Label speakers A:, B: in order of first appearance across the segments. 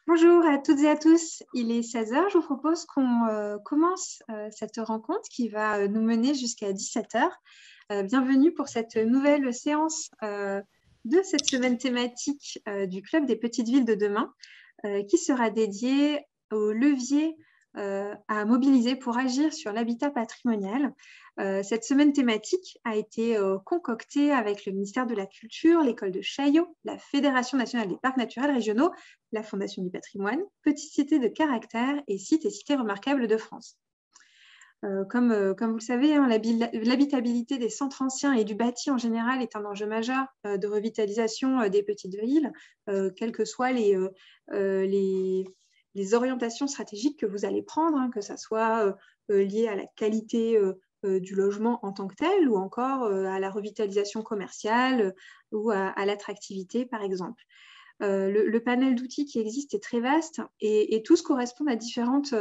A: Bonjour à toutes et à tous, il est 16 heures. Je vous propose qu'on commence cette rencontre qui va nous mener jusqu'à 17 heures. Bienvenue pour cette nouvelle séance de cette semaine thématique du Club des petites villes de demain qui sera dédiée aux leviers à mobiliser pour agir sur l'habitat patrimonial. Cette semaine thématique a été concoctée avec le ministère de la Culture, l'école de Chaillot, la Fédération nationale des parcs naturels régionaux, la Fondation du patrimoine, Petite Cité de caractère et Sites et cités remarquables de France. Comme vous le savez, hein, l'habitabilité des centres anciens et du bâti en général est un enjeu majeur de revitalisation des petites villes, quelles que soient les orientations stratégiques que vous allez prendre, hein, que ce soit lié à la qualité du logement en tant que tel ou encore à la revitalisation commerciale ou à l'attractivité, par exemple. Le panel d'outils qui existe est très vaste et tous correspondent à différentes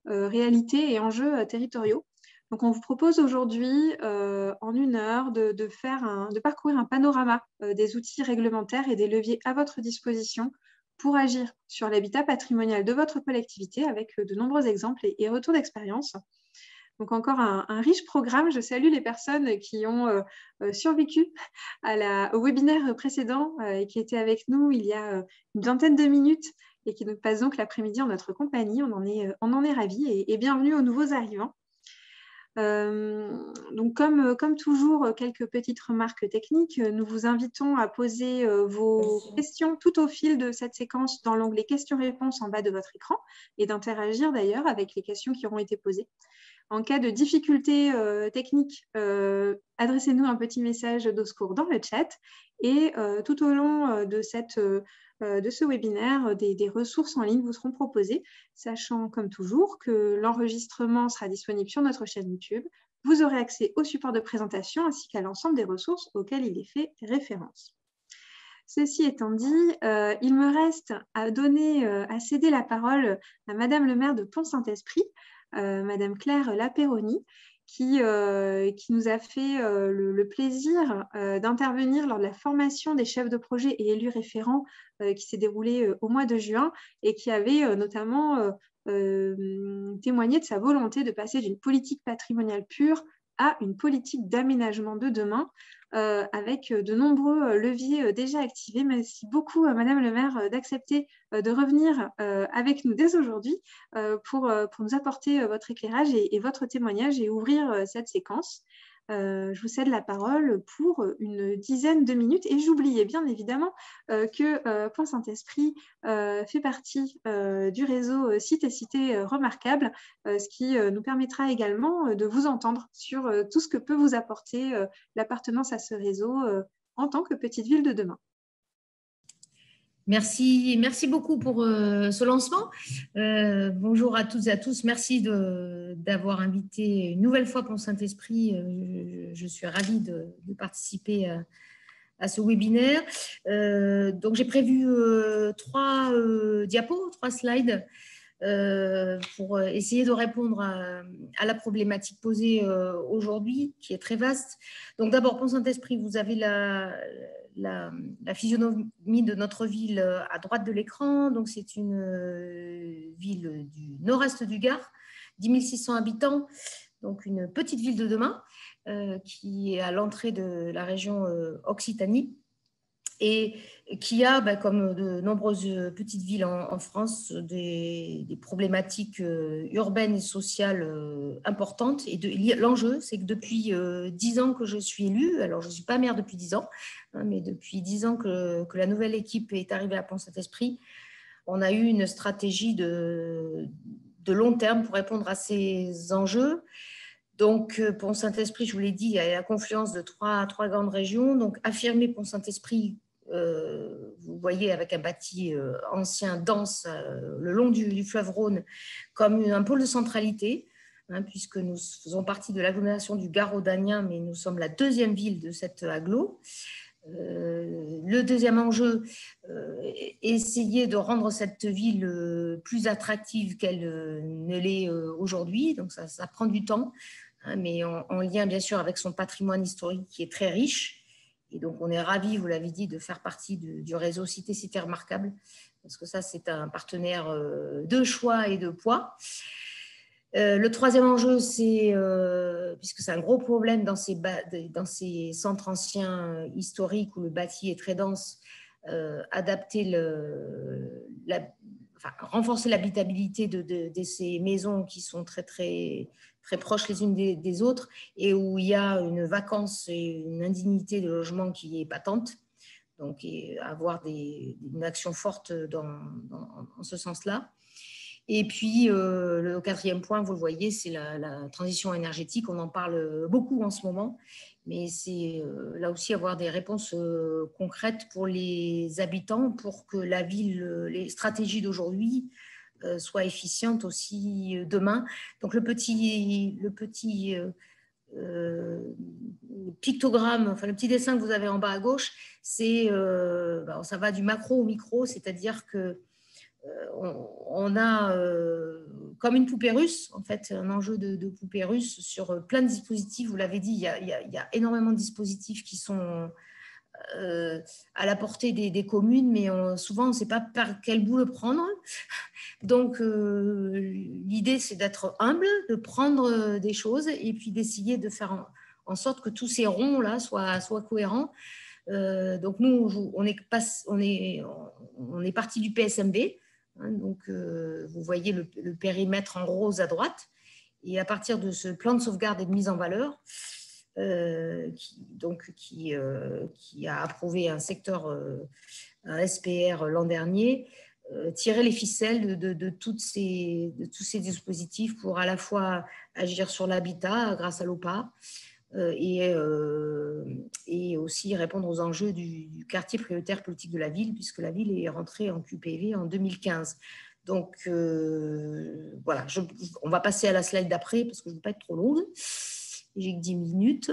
A: réalités et enjeux territoriaux. Donc, on vous propose aujourd'hui, en une heure, de parcourir un panorama des outils réglementaires et des leviers à votre disposition pour agir sur l'habitat patrimonial de votre collectivité avec de nombreux exemples et retours d'expérience. Donc encore un riche programme. Je salue les personnes qui ont survécu au webinaire précédent et qui étaient avec nous il y a une vingtaine de minutes et qui nous passent donc l'après-midi en notre compagnie. On en est ravis et bienvenue aux nouveaux arrivants. Donc comme toujours, quelques petites remarques techniques. Nous vous invitons à poser vos questions tout au fil de cette séquence dans l'onglet questions-réponses en bas de votre écran et d'interagir d'ailleurs avec les questions qui auront été posées. En cas de difficulté technique, adressez-nous un petit message de secours dans le chat et tout au long de ce webinaire, des ressources en ligne vous seront proposées, sachant comme toujours que l'enregistrement sera disponible sur notre chaîne YouTube. Vous aurez accès au support de présentation ainsi qu'à l'ensemble des ressources auxquelles il est fait référence. Ceci étant dit, il me reste à céder la parole à Madame le maire de Pont-Saint-Esprit, Madame Claire Lapéroni, qui nous a fait le plaisir d'intervenir lors de la formation des chefs de projet et élus référents qui s'est déroulée au mois de juin et qui avait notamment témoigné de sa volonté de passer d'une politique patrimoniale pure à une politique d'aménagement de demain avec de nombreux leviers déjà activés. Merci beaucoup, Madame le maire, d'accepter de revenir avec nous dès aujourd'hui pour nous apporter votre éclairage et votre témoignage et ouvrir cette séquence. Je vous cède la parole pour une dizaine de minutes et j'oubliais bien évidemment que Pont-Saint-Esprit fait partie du réseau Sites et cités remarquables, ce qui nous permettra également de vous entendre sur tout ce que peut vous apporter l'appartenance à ce réseau en tant que petite ville de demain.
B: Merci beaucoup pour ce lancement. Bonjour à toutes et à tous. Merci d'avoir invité une nouvelle fois Pont-Saint-Esprit. Je suis ravie de participer à ce webinaire. Donc, j'ai prévu trois diapos, 3 slides pour essayer de répondre à la problématique posée aujourd'hui, qui est très vaste. Donc, d'abord, Pont-Saint-Esprit, vous avez la physionomie de notre ville à droite de l'écran. Donc, c'est une ville du nord-est du Gard, 10 600 habitants, donc une petite ville de demain qui est à l'entrée de la région Occitanie et qui a, comme de nombreuses petites villes en France, des problématiques urbaines et sociales importantes. Et l'enjeu, c'est que depuis 10 ans que je suis élue, alors je ne suis pas maire depuis 10 ans, hein, mais depuis 10 ans que la nouvelle équipe est arrivée à Pont-Saint-Esprit, on a eu une stratégie de long terme pour répondre à ces enjeux. Donc, Pont-Saint-Esprit, je vous l'ai dit, il y a la confluence de trois grandes régions. Donc, affirmer Pont-Saint-Esprit, vous voyez, avec un bâti ancien, dense, le long du fleuve Rhône, comme un pôle de centralité, hein, puisque nous faisons partie de l'agglomération du Gard rhodanien, mais nous sommes la deuxième ville de cette agglo. Le deuxième enjeu, essayer de rendre cette ville plus attractive qu'elle ne l'est aujourd'hui. Donc, ça prend du temps, hein, mais en lien, bien sûr, avec son patrimoine historique qui est très riche. Et donc, on est ravis, vous l'avez dit, de faire partie du réseau Cités Cités Remarquables, parce que ça, c'est un partenaire de choix et de poids. Le troisième enjeu, c'est, puisque c'est un gros problème dans ces centres anciens historiques où le bâti est très dense, adapter renforcer l'habitabilité de ces maisons qui sont très, très, très proches les unes des autres et où il y a une vacance et une indignité de logement qui est patente. Donc, avoir une action forte en ce sens-là. Et puis, le quatrième point, vous le voyez, c'est la transition énergétique. On en parle beaucoup en ce moment, mais c'est là aussi avoir des réponses concrètes pour les habitants pour que la ville, les stratégies d'aujourd'hui soient efficientes aussi demain. Donc, le petit pictogramme, enfin le petit dessin que vous avez en bas à gauche, ça va du macro au micro, c'est-à-dire que on a comme une poupée russe, en fait, un enjeu de poupée russe sur plein de dispositifs. Vous l'avez dit, il y a énormément de dispositifs qui sont à la portée des communes, mais souvent, on ne sait pas par quel bout le prendre. Donc, l'idée, c'est d'être humble, de prendre des choses et puis d'essayer de faire en sorte que tous ces ronds-là soient cohérents. Donc, nous, on est parti du PSMB. Donc, vous voyez le périmètre en rose à droite. Et à partir de ce plan de sauvegarde et de mise en valeur, qui a approuvé un secteur, un SPR l'an dernier, tirer les ficelles de tous ces dispositifs pour à la fois agir sur l'habitat grâce à l'OPA et aussi répondre aux enjeux du quartier prioritaire politique de la ville, puisque la ville est rentrée en QPV en 2015. Donc, voilà, on va passer à la slide d'après parce que je ne veux pas être trop longue. J'ai que 10 minutes.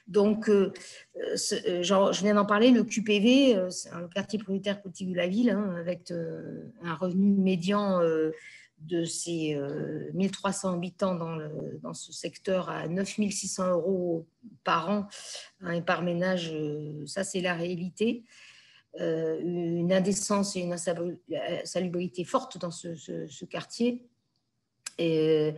B: Donc, je viens d'en parler, le QPV, c'est le quartier prioritaire politique de la ville, avec un revenu médian de ces 1300 habitants dans ce secteur à 9600 € par an et par ménage. Ça, c'est la réalité. Une indécence et une insalubrité forte dans ce quartier. Et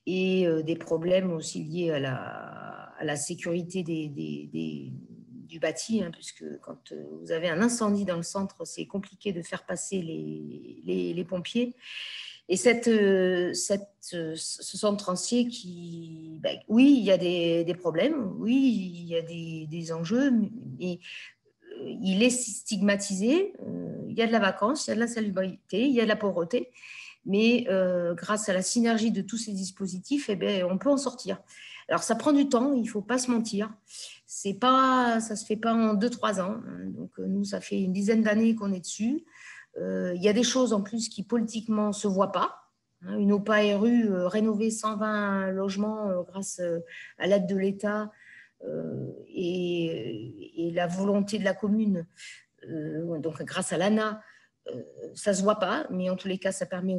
B: des problèmes aussi liés à la sécurité du bâti, puisque quand vous avez un incendie dans le centre, c'est compliqué de faire passer les pompiers. Et ce centre ancien oui, il y a des problèmes, oui, il y a des enjeux, mais il est stigmatisé, il y a de la vacance, il y a de la salubrité, il y a de la pauvreté. Mais grâce à la synergie de tous ces dispositifs, on peut en sortir. Alors, ça prend du temps, il ne faut pas se mentir. Ça ne se fait pas en 2-3 ans. Donc, nous, ça fait une dizaine d'années qu'on est dessus. Il y a des choses en plus qui politiquement ne se voient pas. Une OPA-RU rénover 120 logements grâce à l'aide de l'État et la volonté de la commune, donc grâce à l'ANA, ça ne se voit pas, mais en tous les cas, ça permet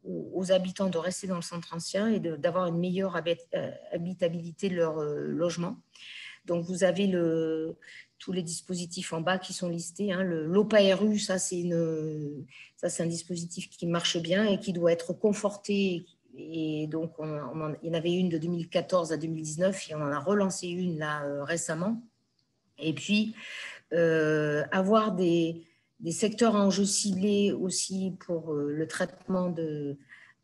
B: aux habitants de rester dans le centre ancien et d'avoir une meilleure habitabilité de leur logement. Donc, vous avez tous les dispositifs en bas qui sont listés. L'OPA-RU, ça, c'est un dispositif qui marche bien et qui doit être conforté. Et donc, il y en avait une de 2014 à 2019 et on en a relancé une là récemment. Et puis, avoir des secteurs à enjeux ciblés aussi pour le traitement de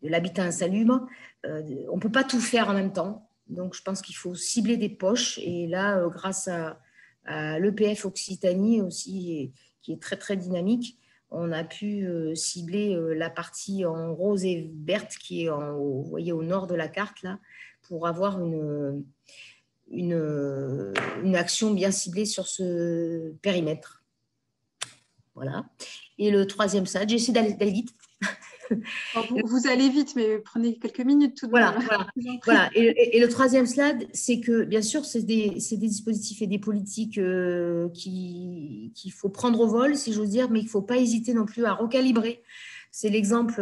B: l'habitat insalubre. On ne peut pas tout faire en même temps. Donc, je pense qu'il faut cibler des poches. Et là, grâce à l'EPF Occitanie aussi, qui est très, très dynamique, on a pu cibler la partie en rose et verte qui est, vous voyez, au nord de la carte, là, pour avoir une action bien ciblée sur ce périmètre. Voilà. Et le troisième slide, j'essaie d'aller vite.
A: Vous allez vite, mais prenez quelques minutes tout de même.
B: Voilà. Et le troisième slide, c'est que, bien sûr, c'est des dispositifs et des politiques qu'il faut prendre au vol, si j'ose dire, mais il ne faut pas hésiter non plus à recalibrer. C'est l'exemple,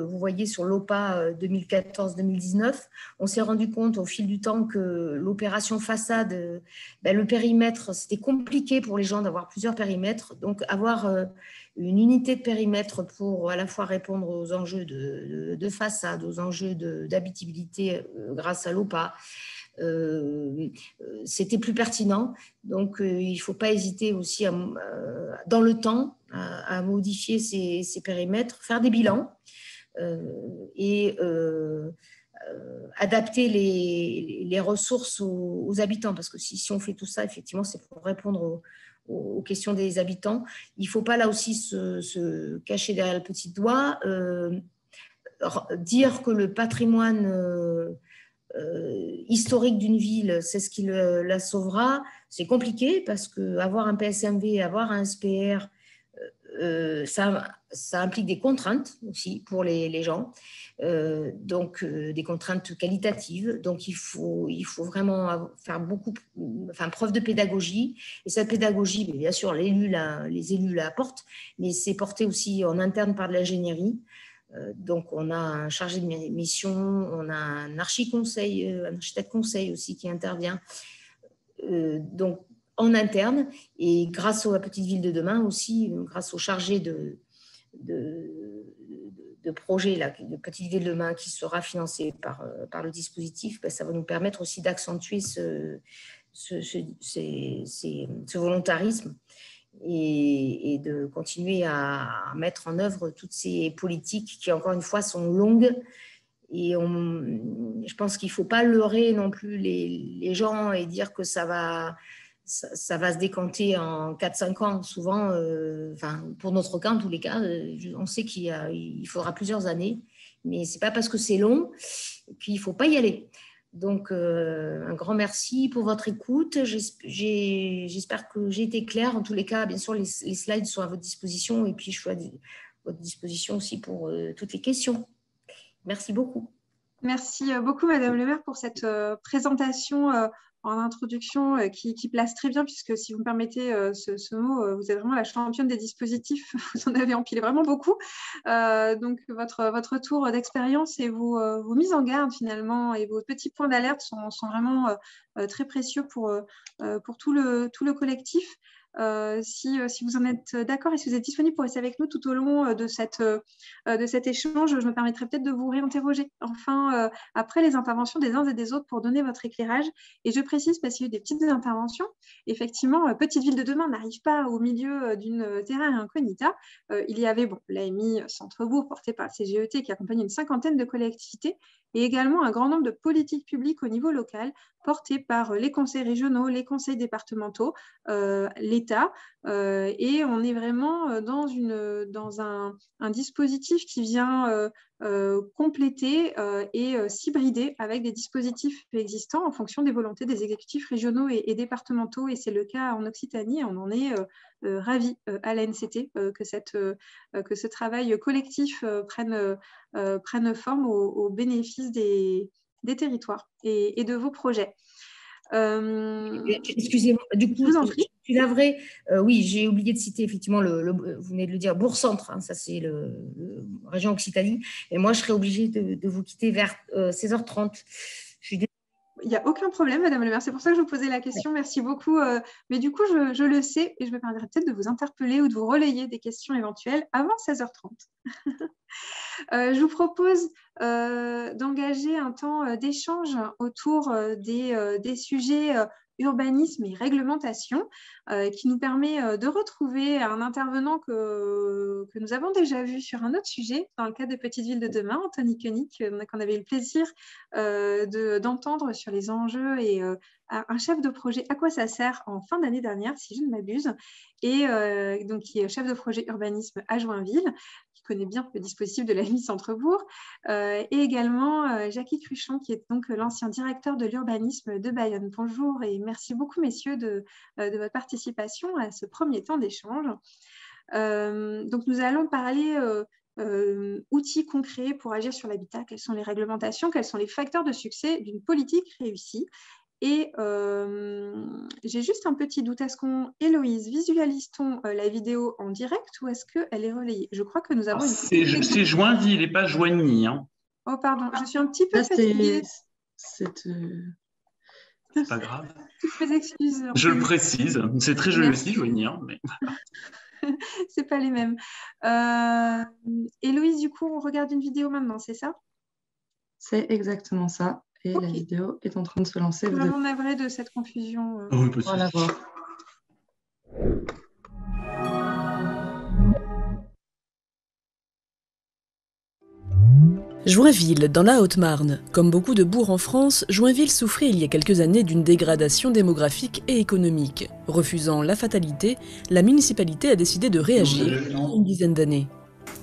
B: vous voyez, sur l'OPA 2014-2019. On s'est rendu compte au fil du temps que l'opération façade, le périmètre, c'était compliqué pour les gens d'avoir plusieurs périmètres. Donc, avoir une unité de périmètre pour à la fois répondre aux enjeux de façade, aux enjeux d'habitabilité grâce à l'OPA. C'était plus pertinent. Donc, il ne faut pas hésiter aussi, dans le temps, à modifier ces périmètres, faire des bilans et adapter les ressources aux habitants. Parce que si on fait tout ça, effectivement, c'est pour répondre aux questions des habitants. Il ne faut pas là aussi se cacher derrière le petit doigt, dire que le patrimoine historique d'une ville, c'est ce qui la sauvera. C'est compliqué parce qu'avoir un PSMV, avoir un SPR, ça implique des contraintes aussi pour les gens, donc des contraintes qualitatives. Donc il faut vraiment faire preuve de pédagogie. Et cette pédagogie, bien sûr, les élus la apportent, mais c'est porté aussi en interne par de l'ingénierie. Donc, on a un chargé de mission, on a un architecte conseil aussi qui intervient. Donc, en interne, et grâce à la petite ville de demain aussi, grâce au chargé de projet de petite ville de demain qui sera financé par le dispositif, ça va nous permettre aussi d'accentuer ce volontarisme et de continuer à mettre en œuvre toutes ces politiques qui, encore une fois, sont longues. Et je pense qu'il ne faut pas leurrer non plus les gens et dire que ça va se décanter en 4-5 ans. Souvent, pour notre cas, en tous les cas, on sait qu'il faudra plusieurs années, mais ce n'est pas parce que c'est long qu'il ne faut pas y aller. Donc, un grand merci pour votre écoute. J'espère que j'ai été claire. En tous les cas, bien sûr, les slides sont à votre disposition et puis je suis à votre disposition aussi pour toutes les questions. Merci beaucoup.
A: Merci beaucoup, Madame le maire, pour cette présentation en introduction qui place très bien, puisque si vous me permettez ce mot, vous êtes vraiment la championne des dispositifs. Vous en avez empilé vraiment beaucoup. Donc, votre tour d'expérience et vos mises en garde, finalement, et vos petits points d'alerte sont vraiment très précieux pour tout le collectif. Si vous en êtes d'accord et si vous êtes disponible pour rester avec nous tout au long de cet échange, je me permettrai peut-être de vous réinterroger enfin après les interventions des uns et des autres pour donner votre éclairage. Et je précise, parce qu'il y a eu des petites interventions, effectivement, Petite Ville de demain n'arrive pas au milieu d'une terra incognita. Il y avait l'AMI Centre-Bourg porté par le CGET qui accompagne une 50aine de collectivités et également un grand nombre de politiques publiques au niveau local portées par les conseils régionaux, les conseils départementaux, l'État. Et on est vraiment dans un dispositif qui vient compléter et s'hybrider avec des dispositifs existants en fonction des volontés des exécutifs régionaux et départementaux. Et c'est le cas en Occitanie. On en est ravis à l'ANCT que ce travail collectif prenne forme au bénéfice des territoires et de vos projets.
B: Excusez-moi, du coup, je suis navrée. Oui, j'ai oublié de citer effectivement, vous venez de le dire, Bourg-Centre, hein, ça c'est la région Occitanie. Et moi, je serais obligée de vous quitter vers 16h30.
A: Il n'y a aucun problème, Madame le maire. C'est pour ça que je vous posais la question. Merci beaucoup. Mais du coup, je le sais et je me permettrai peut-être de vous interpeller ou de vous relayer des questions éventuelles avant 16h30. Je vous propose d'engager un temps d'échange autour des sujets urbanisme et réglementation qui nous permet de retrouver un intervenant que nous avons déjà vu sur un autre sujet dans le cadre de Petite Ville de demain, Anthony Koenig, qu'on avait eu le plaisir d'entendre sur les enjeux et un chef de projet À quoi ça sert en fin d'année dernière, si je ne m'abuse, et donc qui est chef de projet urbanisme à Joinville, qui connaît bien le dispositif de l'AMI Centre-Bourg, et également Jackie Cruchon, qui est donc l'ancien directeur de l'urbanisme de Bayonne. Bonjour et merci beaucoup, messieurs, de votre participation à ce premier temps d'échange. Donc, nous allons parler outils concrets pour agir sur l'habitat. Quelles sont les réglementations? Quels sont les facteurs de succès d'une politique réussie? Et j'ai juste un petit doute. Est-ce Héloïse, visualise-t-on la vidéo en direct ou est-ce qu'elle est relayée? Je crois que nous avons
C: C'est Joinville et pas Joigny. Hein.
A: Oh, pardon, je suis un petit peu fatiguée.
C: C'est pas grave.
A: Toutes mes excuses.
C: Je le précise. C'est très joli aussi, Joigny. Hein, mais...
A: C'est pas les mêmes. Héloïse, du coup, on regarde une vidéo maintenant, c'est ça?
D: C'est exactement ça. Et
A: Ok.
D: la vidéo est en train de se lancer.
A: Je suis vraiment navrée de cette confusion.
C: Oui, pas de
D: On va la
C: souci.
D: voir.
E: Joinville, dans la Haute-Marne. Comme beaucoup de bourgs en France, Joinville souffrait il y a quelques années d'une dégradation démographique et économique. Refusant la fatalité, la municipalité a décidé de réagir il y a une dizaine d'années.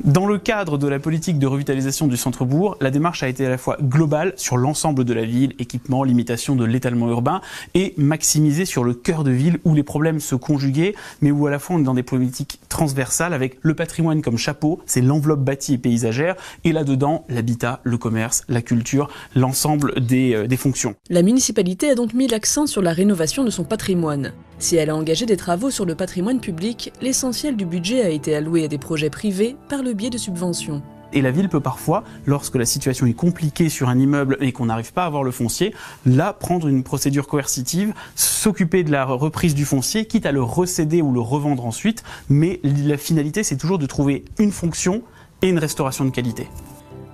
F: Dans le cadre de la politique de revitalisation du centre-bourg, la démarche a été à la fois globale sur l'ensemble de la ville, équipement, limitation de l'étalement urbain, et maximisée sur le cœur de ville où les problèmes se conjuguaient, mais où à la fois on est dans des politiques transversales avec le patrimoine comme chapeau, c'est l'enveloppe bâtie et paysagère, et là-dedans l'habitat, le commerce, la culture, l'ensemble des fonctions.
E: La municipalité a donc mis l'accent sur la rénovation de son patrimoine. Si elle a engagé des travaux sur le patrimoine public, l'essentiel du budget a été alloué à des projets privés par le biais de subventions.
F: Et la ville peut parfois, lorsque la situation est compliquée sur un immeuble et qu'on n'arrive pas à avoir le foncier, là prendre une procédure coercitive, s'occuper de la reprise du foncier, quitte à le recéder ou le revendre ensuite, mais la finalité c'est toujours de trouver une fonction et une restauration de qualité.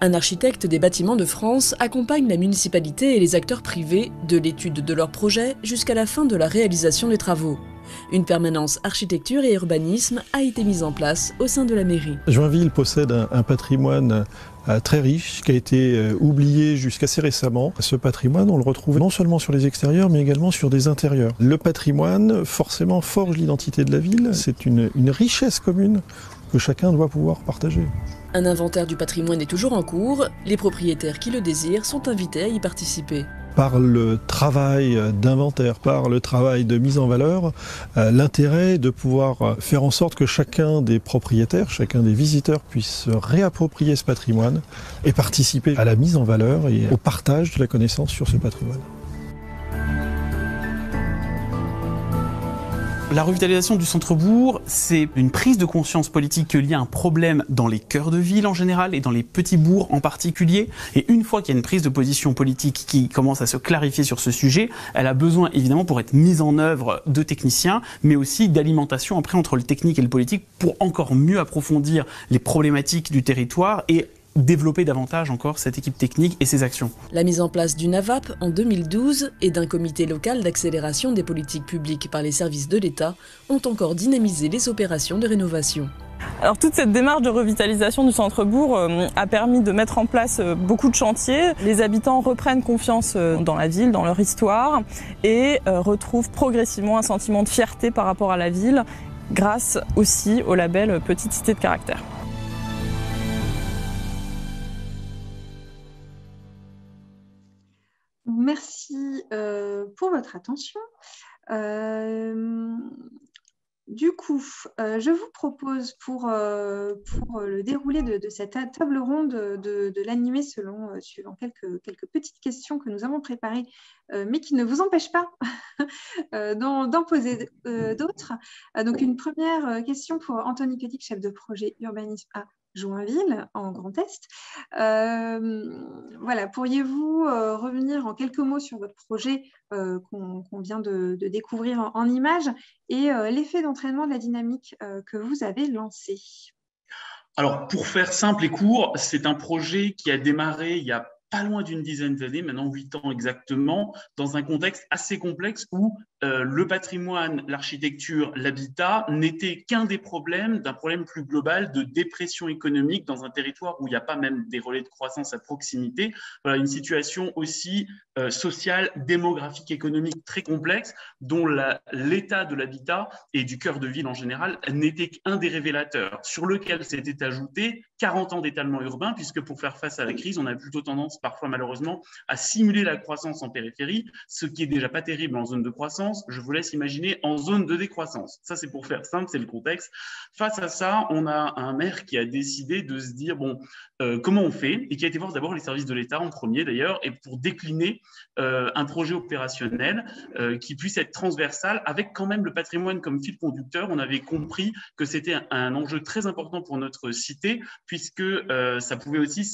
E: Un architecte des bâtiments de France accompagne la municipalité et les acteurs privés de l'étude de leurs projets jusqu'à la fin de la réalisation des travaux. Une permanence architecture et urbanisme a été mise en place au sein de la mairie.
G: Joinville possède un patrimoine très riche qui a été oublié jusqu'assez récemment. Ce patrimoine, on le retrouve non seulement sur les extérieurs mais également sur des intérieurs. Le patrimoine forcément forge l'identité de la ville, c'est une richesse commune que chacun doit pouvoir partager.
E: Un inventaire du patrimoine est toujours en cours, les propriétaires qui le désirent sont invités à y participer.
G: Par le travail d'inventaire, par le travail de mise en valeur, l'intérêt de pouvoir faire en sorte que chacun des propriétaires, chacun des visiteurs puisse se réapproprier ce patrimoine et participer à la mise en valeur et au partage de la connaissance sur ce patrimoine.
F: La revitalisation du centre-bourg, c'est une prise de conscience politique qu'il y a un problème dans les cœurs de ville en général et dans les petits bourgs en particulier. Et une fois qu'il y a une prise de position politique qui commence à se clarifier sur ce sujet, elle a besoin évidemment pour être mise en œuvre de techniciens, mais aussi d'alimentation après entre le technique et le politique pour encore mieux approfondir les problématiques du territoire et développer davantage encore cette équipe technique et ses actions.
E: La mise en place d'une AVAP en 2012 et d'un comité local d'accélération des politiques publiques par les services de l'État ont encore dynamisé les opérations de rénovation.
H: Alors toute cette démarche de revitalisation du centre-bourg a permis de mettre en place beaucoup de chantiers. Les habitants reprennent confiance dans la ville, dans leur histoire et retrouvent progressivement un sentiment de fierté par rapport à la ville grâce aussi au label Petite Cité de Caractère.
A: Merci pour votre attention. Du coup, je vous propose pour le déroulé de cette table ronde de l'animer suivant quelques petites questions que nous avons préparées, mais qui ne vous empêchent pas d'en poser d'autres. Donc, une première question pour Anthony Koenig, chef de projet urbanisme à Joinville, en Grand Est. Voilà, pourriez-vous revenir en quelques mots sur votre projet qu'on vient de découvrir en images et l'effet d'entraînement de la dynamique que vous avez lancé?
C: Alors, pour faire simple et court, c'est un projet qui a démarré il y a pas loin d'une dizaine d'années, maintenant 8 ans exactement, dans un contexte assez complexe où le patrimoine, l'architecture, l'habitat n'étaient qu'un des problèmes, d'un problème plus global de dépression économique dans un territoire où il n'y a pas même des relais de croissance à proximité. Voilà, une situation aussi sociale, démographique, économique très complexe dont l'état de l'habitat et du cœur de ville en général n'était qu'un des révélateurs, sur lequel s'était ajouté 40 ans d'étalement urbain, puisque pour faire face à la crise, on a plutôt tendance parfois malheureusement à simuler la croissance en périphérie, ce qui est déjà pas terrible en zone de croissance. Je vous laisse imaginer en zone de décroissance. Ça, c'est pour faire simple, c'est le contexte. Face à ça, on a un maire qui a décidé de se dire, bon, comment on fait? Et qui a été voir d'abord les services de l'État en premier d'ailleurs, et pour décliner un projet opérationnel qui puisse être transversal, avec quand même le patrimoine comme fil conducteur. On avait compris que c'était un enjeu très important pour notre cité, puisque ça pouvait aussi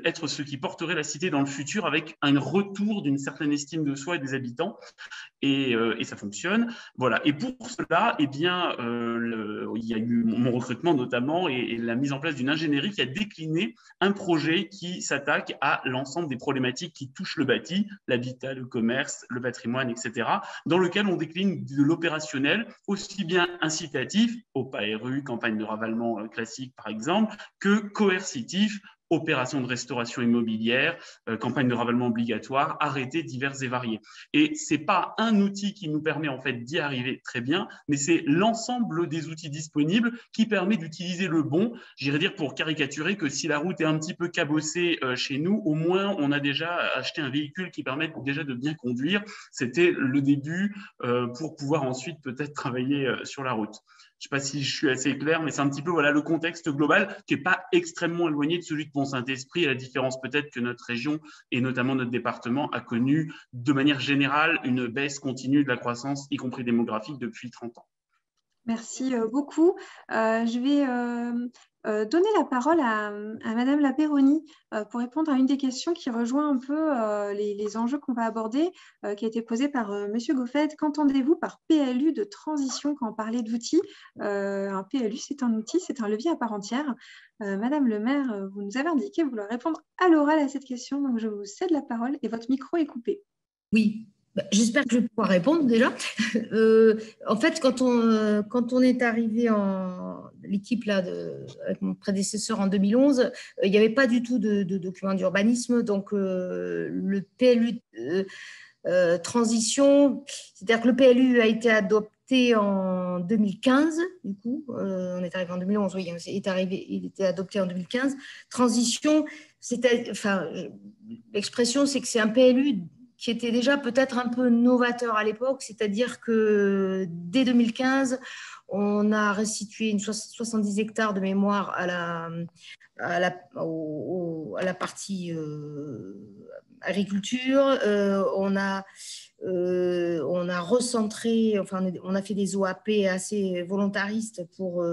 C: être ce qui porterait la cité dans le futur avec un retour d'une certaine estime de soi et des habitants. Et ça fonctionne. Voilà. Et pour cela, eh bien, il y a eu mon recrutement notamment et la mise en place d'une ingénierie qui a décliné un projet qui s'attaque à l'ensemble des problématiques qui touchent le bâti, l'habitat, le commerce, le patrimoine, etc., dans lequel on décline de l'opérationnel, aussi bien incitatif, OPA-RU, campagne de ravalement classique par exemple, que coercitif, opérations de restauration immobilière, campagne de ravalement obligatoire, arrêtés divers et variés. Et ce n'est pas un outil qui nous permet en fait d'y arriver très bien, mais c'est l'ensemble des outils disponibles qui permet d'utiliser le bon. J'irais dire pour caricaturer que si la route est un petit peu cabossée chez nous, au moins on a déjà acheté un véhicule qui permet déjà de bien conduire. C'était le début pour pouvoir ensuite peut-être travailler sur la route. Je ne sais pas si je suis assez clair, mais c'est un petit peu voilà, le contexte global qui n'est pas extrêmement éloigné de celui de Pont-Saint-Esprit, à la différence peut-être que notre région et notamment notre département a connu de manière générale une baisse continue de la croissance, y compris démographique, depuis 30 ans.
A: Merci beaucoup. Je vais donner la parole à Madame la Perroni pour répondre à une des questions qui rejoint un peu les enjeux qu'on va aborder, qui a été posée par Monsieur Goffet. Qu'entendez-vous par PLU de transition quand on parlait d'outils? Un PLU, c'est un outil, c'est un levier à part entière. Madame le maire, vous nous avez indiqué vouloir répondre à l'oral à cette question, donc je vous cède la parole et votre micro est coupé.
B: Oui. J'espère que je vais pouvoir répondre déjà. En fait, quand on est arrivé en l'équipe là avec mon prédécesseur en 2011, il n'y avait pas du tout de document d'urbanisme. Donc, le PLU transition, c'est-à-dire que le PLU a été adopté en 2015. Du coup, on est arrivé en 2011. Oui, il était adopté en 2015. Transition, l'expression, c'est que c'est un PLU qui était déjà peut-être un peu novateur à l'époque, c'est-à-dire que dès 2015, on a restitué 70 hectares de mémoire à la partie agriculture. On a recentré, enfin, on a fait des OAP assez volontaristes pour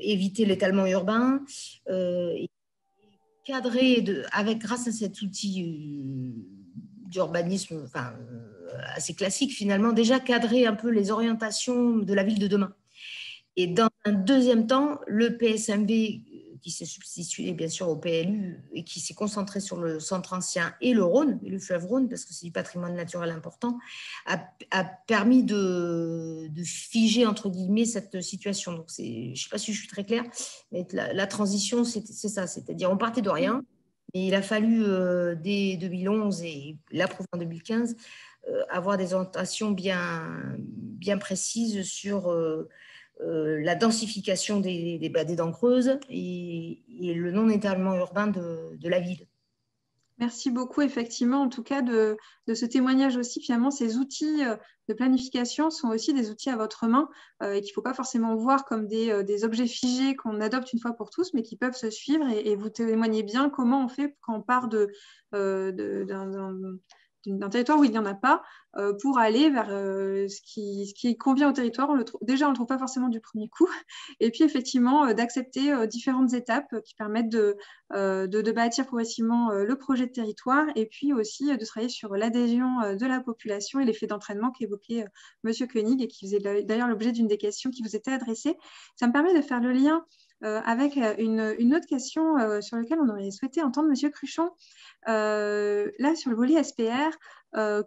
B: éviter l'étalement urbain. Cadré grâce à cet outil d'urbanisme assez classique finalement, déjà cadrer un peu les orientations de la ville de demain. Et dans un deuxième temps, le PSMB, qui s'est substitué bien sûr au PLU et qui s'est concentré sur le centre ancien et le Rhône, et le fleuve Rhône, parce que c'est du patrimoine naturel important, a permis de figer, entre guillemets, cette situation. Donc, je ne sais pas si je suis très claire, mais la transition, c'est ça, c'est-à-dire on partait de rien, et il a fallu, dès 2011 et l'approuver en 2015, avoir des orientations bien précises sur la densification des dents creuses et le non-étalement urbain de la ville.
A: Merci beaucoup, effectivement, en tout cas, de ce témoignage aussi. Finalement, ces outils de planification sont aussi des outils à votre main et qu'il ne faut pas forcément voir comme des objets figés qu'on adopte une fois pour tous, mais qui peuvent se suivre et vous témoignez bien comment on fait quand on part d'un territoire où il n'y en a pas pour aller vers ce qui convient au territoire. Déjà, on ne le trouve pas forcément du premier coup. Et puis, effectivement, d'accepter différentes étapes qui permettent de bâtir progressivement le projet de territoire et puis aussi de travailler sur l'adhésion de la population et l'effet d'entraînement qu'évoquait M. Koenig et qui faisait d'ailleurs l'objet d'une des questions qui vous était adressée. Ça me permet de faire le lien avec une autre question sur laquelle on aurait souhaité entendre M. Cruchon. Là, sur le volet SPR,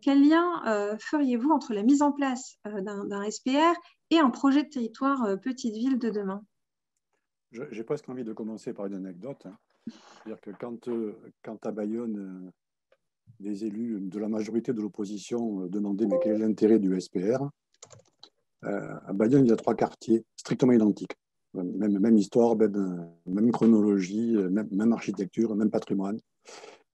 A: quel lien feriez-vous entre la mise en place d'un SPR et un projet de territoire petite ville de demain?
I: J'ai presque envie de commencer par une anecdote. C'est-à-dire que quand à Bayonne, des élus de la majorité de l'opposition demandaient mais quel est l'intérêt du SPR, à Bayonne, il y a 3 quartiers strictement identiques. Même histoire, même chronologie, même architecture, même patrimoine.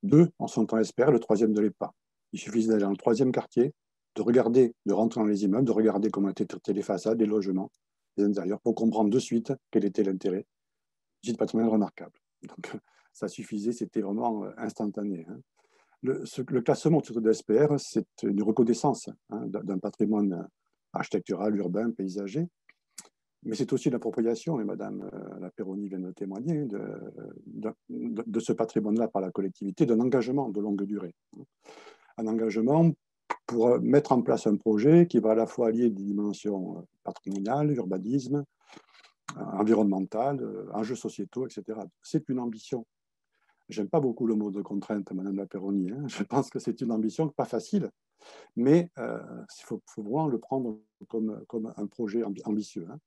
I: 2 en sont en SPR, le 3e ne l'est pas. Il suffit d'aller dans le 3e quartier, de rentrer dans les immeubles, de regarder comment étaient traitées les façades, les logements, les intérieurs, pour comprendre de suite quel était l'intérêt. Site patrimoine remarquable. Donc, ça suffisait, c'était vraiment instantané. Le classement de SPR, c'est une reconnaissance d'un patrimoine architectural, urbain, paysager. Mais c'est aussi l'appropriation, et Madame la Perroni vient de témoigner, de ce patrimoine-là par la collectivité, d'un engagement de longue durée. Un engagement pour mettre en place un projet qui va à la fois allier des dimensions patrimoniales, urbanisme, environnementales, enjeux sociétaux, etc. C'est une ambition. J'aime pas beaucoup le mot de contrainte, Madame la Perroni. Hein. Je pense que c'est une ambition pas facile, mais il faut vraiment le prendre comme un projet ambitieux. Hein.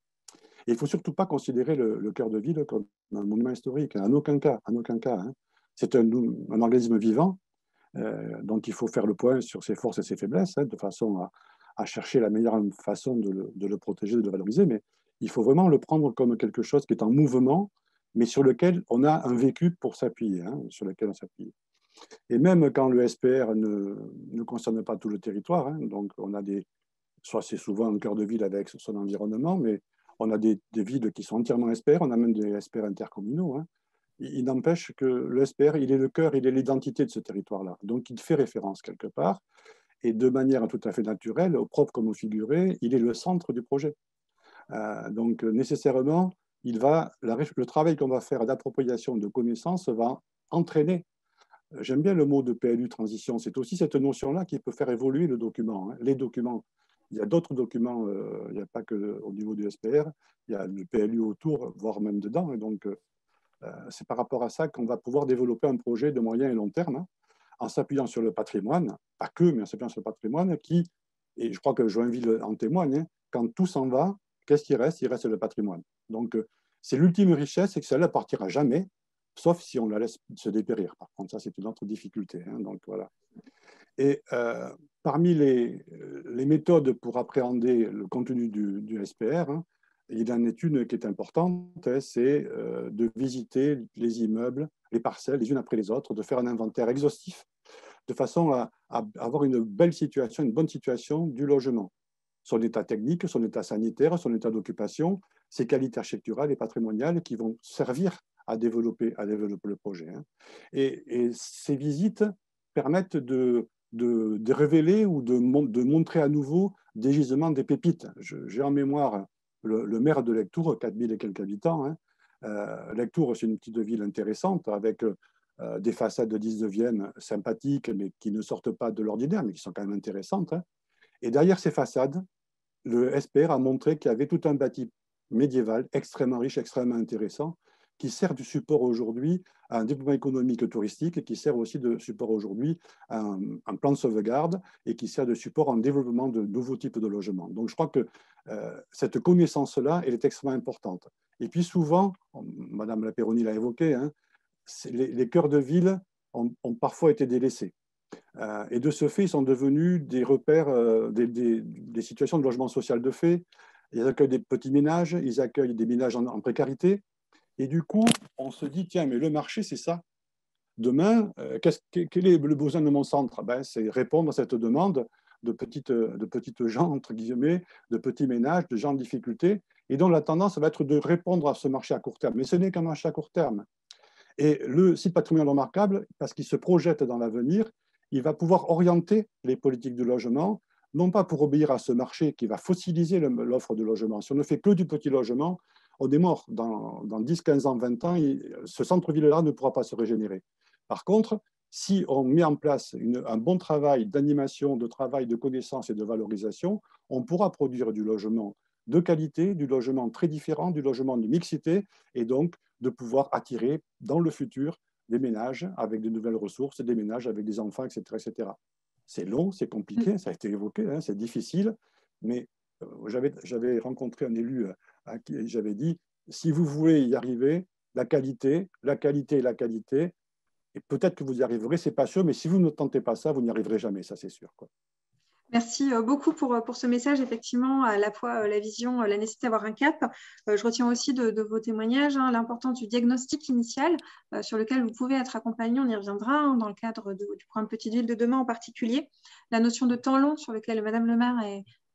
I: Et il ne faut surtout pas considérer le cœur de ville comme un monument historique. En aucun cas. Hein. C'est un organisme vivant, donc il faut faire le point sur ses forces et ses faiblesses, hein, de façon à chercher la meilleure façon de le protéger, de le valoriser. Mais il faut vraiment le prendre comme quelque chose qui est en mouvement, mais sur lequel on a un vécu pour s'appuyer, hein, sur lequel on s'appuie. Et même quand le SPR ne concerne pas tout le territoire, hein, donc on a soit c'est souvent un cœur de ville avec son environnement, mais on a des villes qui sont entièrement SPR, on a même des SPR intercommunaux. Hein. Il n'empêche que le SPR, il est le cœur, il est l'identité de ce territoire-là. Donc il fait référence quelque part, et de manière tout à fait naturelle, au propre comme au figuré, il est le centre du projet. Donc nécessairement, le travail qu'on va faire d'appropriation de connaissances va entraîner. J'aime bien le mot de PLU transition. C'est aussi cette notion-là qui peut faire évoluer le document. Hein. Les documents, il y a d'autres documents, il n'y a pas qu'au niveau du SPR, il y a le PLU autour, voire même dedans. Et donc, c'est par rapport à ça qu'on va pouvoir développer un projet de moyen et long terme, hein, en s'appuyant sur le patrimoine, pas que, mais en s'appuyant sur le patrimoine qui, et je crois que Joinville en témoigne, hein, quand tout s'en va, qu'est-ce qui reste? Il reste le patrimoine. Donc, c'est l'ultime richesse et que celle-là ne partira jamais, sauf si on la laisse se dépérir. Par contre, ça, c'est une autre difficulté. Hein, donc, voilà. Et parmi les méthodes pour appréhender le contenu du SPR, hein, il y en a une qui est importante, hein, c'est de visiter les immeubles, les parcelles, les unes après les autres, de faire un inventaire exhaustif, de façon à avoir une bonne situation du logement. Son état technique, son état sanitaire, son état d'occupation, ses qualités architecturales et patrimoniales qui vont servir à développer le projet. Hein. Et ces visites permettent de révéler ou de montrer à nouveau des gisements, des pépites. J'ai en mémoire le maire de Lectoure, 4000 et quelques habitants. Hein. Lectoure, c'est une petite ville intéressante avec des façades de 19e sympathiques, mais qui ne sortent pas de l'ordinaire, mais qui sont quand même intéressantes. Hein. Et derrière ces façades, le SPR a montré qu'il y avait tout un bâti médiéval extrêmement riche, extrêmement intéressant, qui sert de support aujourd'hui à un développement économique touristique et qui sert aussi de support aujourd'hui à un plan de sauvegarde et qui sert de support en développement de nouveaux types de logements. Donc je crois que cette connaissance-là, elle est extrêmement importante. Et puis souvent, Madame la Perroni l'a évoqué, hein, les cœurs de ville ont parfois été délaissés. Et de ce fait, ils sont devenus des repères, des situations de logement social de fait. Ils accueillent des petits ménages, ils accueillent des ménages en précarité. Et du coup, on se dit, tiens, mais le marché, c'est ça. Demain, quel est le besoin de mon centre? C'est répondre à cette demande de petites gens, entre guillemets, de petits ménages, de gens en difficulté, et dont la tendance va être de répondre à ce marché à court terme. Mais ce n'est qu'un marché à court terme. Et le site patrimonial remarquable, parce qu'il se projette dans l'avenir, il va pouvoir orienter les politiques de logement, non pas pour obéir à ce marché qui va fossiliser l'offre de logement. Si on ne fait que du petit logement, on est mort. Dans 10, 15 ans, 20 ans, ce centre-ville-là ne pourra pas se régénérer. Par contre, si on met en place un bon travail d'animation, de travail de connaissance et de valorisation, on pourra produire du logement de qualité, du logement très différent, du logement de mixité, et donc de pouvoir attirer dans le futur des ménages avec de nouvelles ressources, des ménages avec des enfants, etc. etc. C'est long, c'est compliqué, ça a été évoqué, hein, c'est difficile, mais j'avais rencontré un élu à qui j'avais dit, si vous voulez y arriver, la qualité, et peut-être que vous y arriverez, c'est pas sûr, mais si vous ne tentez pas ça, vous n'y arriverez jamais, ça c'est sûr, quoi.
A: Merci beaucoup pour ce message. Effectivement, à la fois la vision, la nécessité d'avoir un cap. Je retiens aussi de vos témoignages l'importance du diagnostic initial sur lequel vous pouvez être accompagné. On y reviendra dans le cadre du programme Petite Ville de demain en particulier. La notion de temps long sur lequel Madame le maire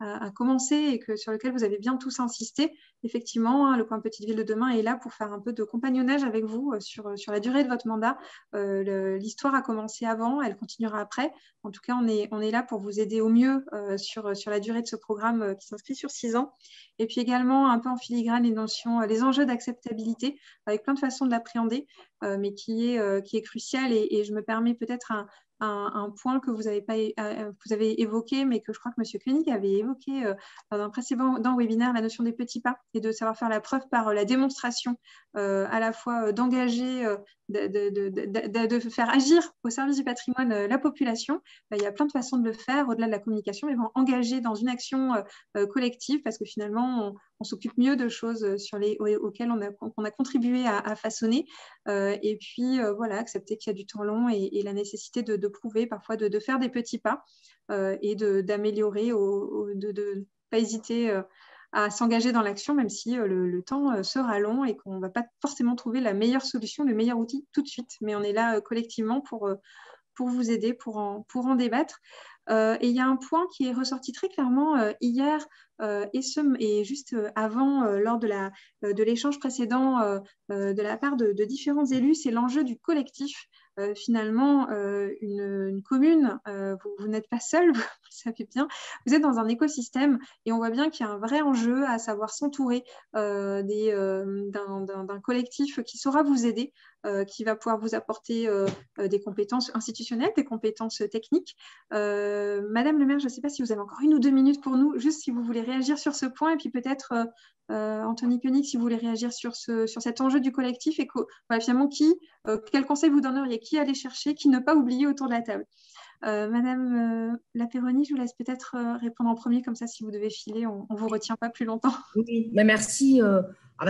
A: à commencer et sur lequel vous avez bien tous insisté. Effectivement, le Point Petite Ville de demain est là pour faire un peu de compagnonnage avec vous sur la durée de votre mandat. L'histoire a commencé avant, elle continuera après. En tout cas, on est là pour vous aider au mieux sur la durée de ce programme qui s'inscrit sur 6 ans. Et puis également, un peu en filigrane, les enjeux d'acceptabilité, avec plein de façons de l'appréhender, mais qui est crucial. Et je me permets peut-être un point que vous avez évoqué, mais que je crois que M. Koenig avait évoqué dans un précédent webinaire, la notion des petits pas et de savoir faire la preuve par la démonstration, à la fois d'engager, de faire agir au service du patrimoine la population. Il y a plein de façons de le faire, au-delà de la communication, mais engager dans une action collective, parce que finalement, on s'occupe mieux de choses auxquelles on a contribué à façonner. Et puis, voilà, accepter qu'il y a du temps long et la nécessité de prouver, parfois de faire des petits pas et d'améliorer, de ne pas hésiter à s'engager dans l'action, même si le temps sera long et qu'on ne va pas forcément trouver la meilleure solution, le meilleur outil tout de suite. Mais on est là collectivement pour vous aider, pour en débattre. Et il y a un point qui est ressorti très clairement hier et juste avant, lors de l'échange précédent de la part de différents élus, c'est l'enjeu du collectif. Finalement, une commune, vous n'êtes pas seul, vous savez bien, vous êtes dans un écosystème et on voit bien qu'il y a un vrai enjeu à savoir s'entourer d'un collectif qui saura vous aider, qui va pouvoir vous apporter des compétences institutionnelles, des compétences techniques. Madame le maire, je ne sais pas si vous avez encore 1 ou 2 minutes pour nous, juste si vous voulez réagir sur ce point, et puis peut-être Anthony Koenig, si vous voulez réagir sur cet enjeu du collectif, et finalement, quel conseil vous donneriez, qui aller chercher, qui ne pas oublier autour de la table. Madame Lapeyronie, je vous laisse peut-être répondre en premier, comme ça, si vous devez filer, on ne vous retient pas plus longtemps.
B: Oui, merci.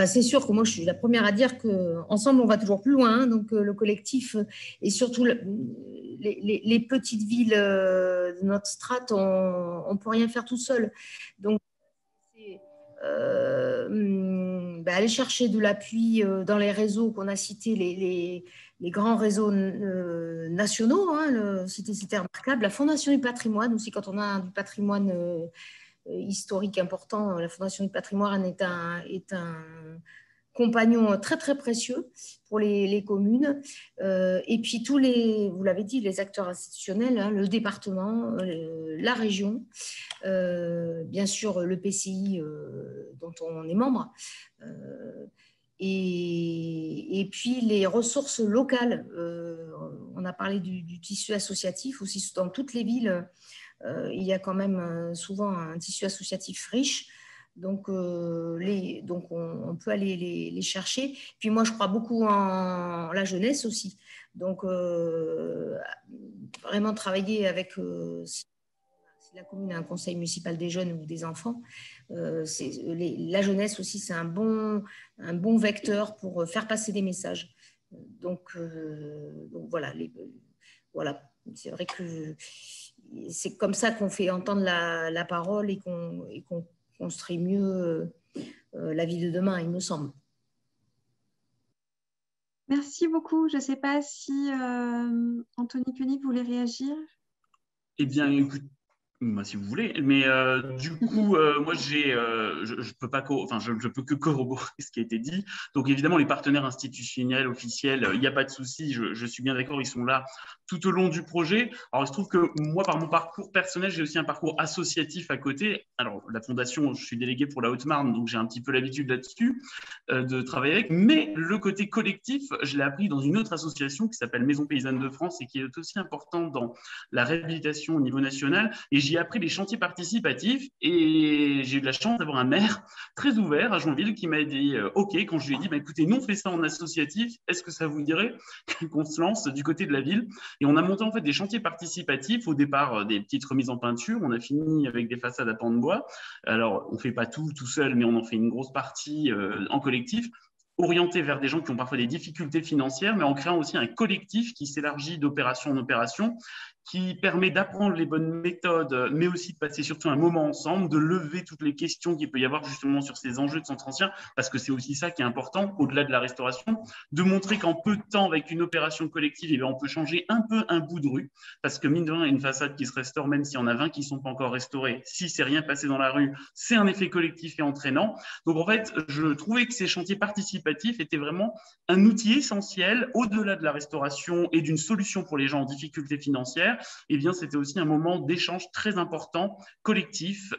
B: C'est sûr que moi, je suis la première à dire qu'ensemble, on va toujours plus loin. Donc, le collectif et surtout les petites villes de notre strate, on ne peut rien faire tout seul. Donc, aller chercher de l'appui dans les réseaux qu'on a cités, les grands réseaux nationaux, c'était remarquable. La Fondation du patrimoine aussi, quand on a du patrimoine historique important, la Fondation du patrimoine est un compagnon très très précieux pour les communes, et puis vous l'avez dit, les acteurs institutionnels, le département, la région, bien sûr le PCI dont on est membre, et puis les ressources locales. On a parlé du tissu associatif aussi. Dans toutes les villes, il y a quand même souvent un tissu associatif riche. Donc on peut aller les chercher. Puis moi, je crois beaucoup en la jeunesse aussi. Donc, vraiment travailler avec, si la commune a un conseil municipal des jeunes ou des enfants, la jeunesse aussi, c'est un bon vecteur pour faire passer des messages. Donc voilà, c'est vrai que c'est comme ça qu'on fait entendre la parole et qu'on construit mieux la vie de demain, il me semble.
A: Merci beaucoup. Je ne sais pas si Anthony Koenig voulait réagir.
C: Eh bien, écoute, si vous voulez, mais du coup, moi, je peux que corroborer ce qui a été dit. Donc, évidemment, les partenaires institutionnels, officiels, il n'y a pas de souci, je suis bien d'accord, ils sont là tout au long du projet. Alors, il se trouve que moi, par mon parcours personnel, j'ai aussi un parcours associatif à côté. Alors, la fondation, je suis délégué pour la Haute-Marne, donc j'ai un petit peu l'habitude là-dessus de travailler avec. Mais le côté collectif, je l'ai appris dans une autre association qui s'appelle Maison Paysanne de France et qui est aussi importante dans la réhabilitation au niveau national. Et j'y ai appris les chantiers participatifs et j'ai eu de la chance d'avoir un maire très ouvert à Joinville qui m'a dit OK quand je lui ai dit écoutez, nous on fait ça en associatif, est-ce que ça vous dirait qu'on se lance du côté de la ville? Et on a monté en fait des chantiers participatifs, au départ des petites remises en peinture, on a fini avec des façades à pans de bois. Alors on ne fait pas tout seul, mais on en fait une grosse partie en collectif, orienté vers des gens qui ont parfois des difficultés financières, mais en créant aussi un collectif qui s'élargit d'opération en opération. qui permet d'apprendre les bonnes méthodes, mais aussi de passer surtout un moment ensemble, de lever toutes les questions qu'il peut y avoir justement sur ces enjeux de centre ancien, parce que c'est aussi ça qui est important, au-delà de la restauration, de montrer qu'en peu de temps, avec une opération collective, eh bien, on peut changer un peu un bout de rue, parce que mine de rien, une façade qui se restaure, même s'il y en a 20 qui ne sont pas encore restaurés, si c'est rien passé dans la rue, c'est un effet collectif et entraînant. Donc en fait, je trouvais que ces chantiers participatifs étaient vraiment un outil essentiel, au-delà de la restauration et d'une solution pour les gens en difficulté financière. Eh bien, c'était aussi un moment d'échange très important, collectif,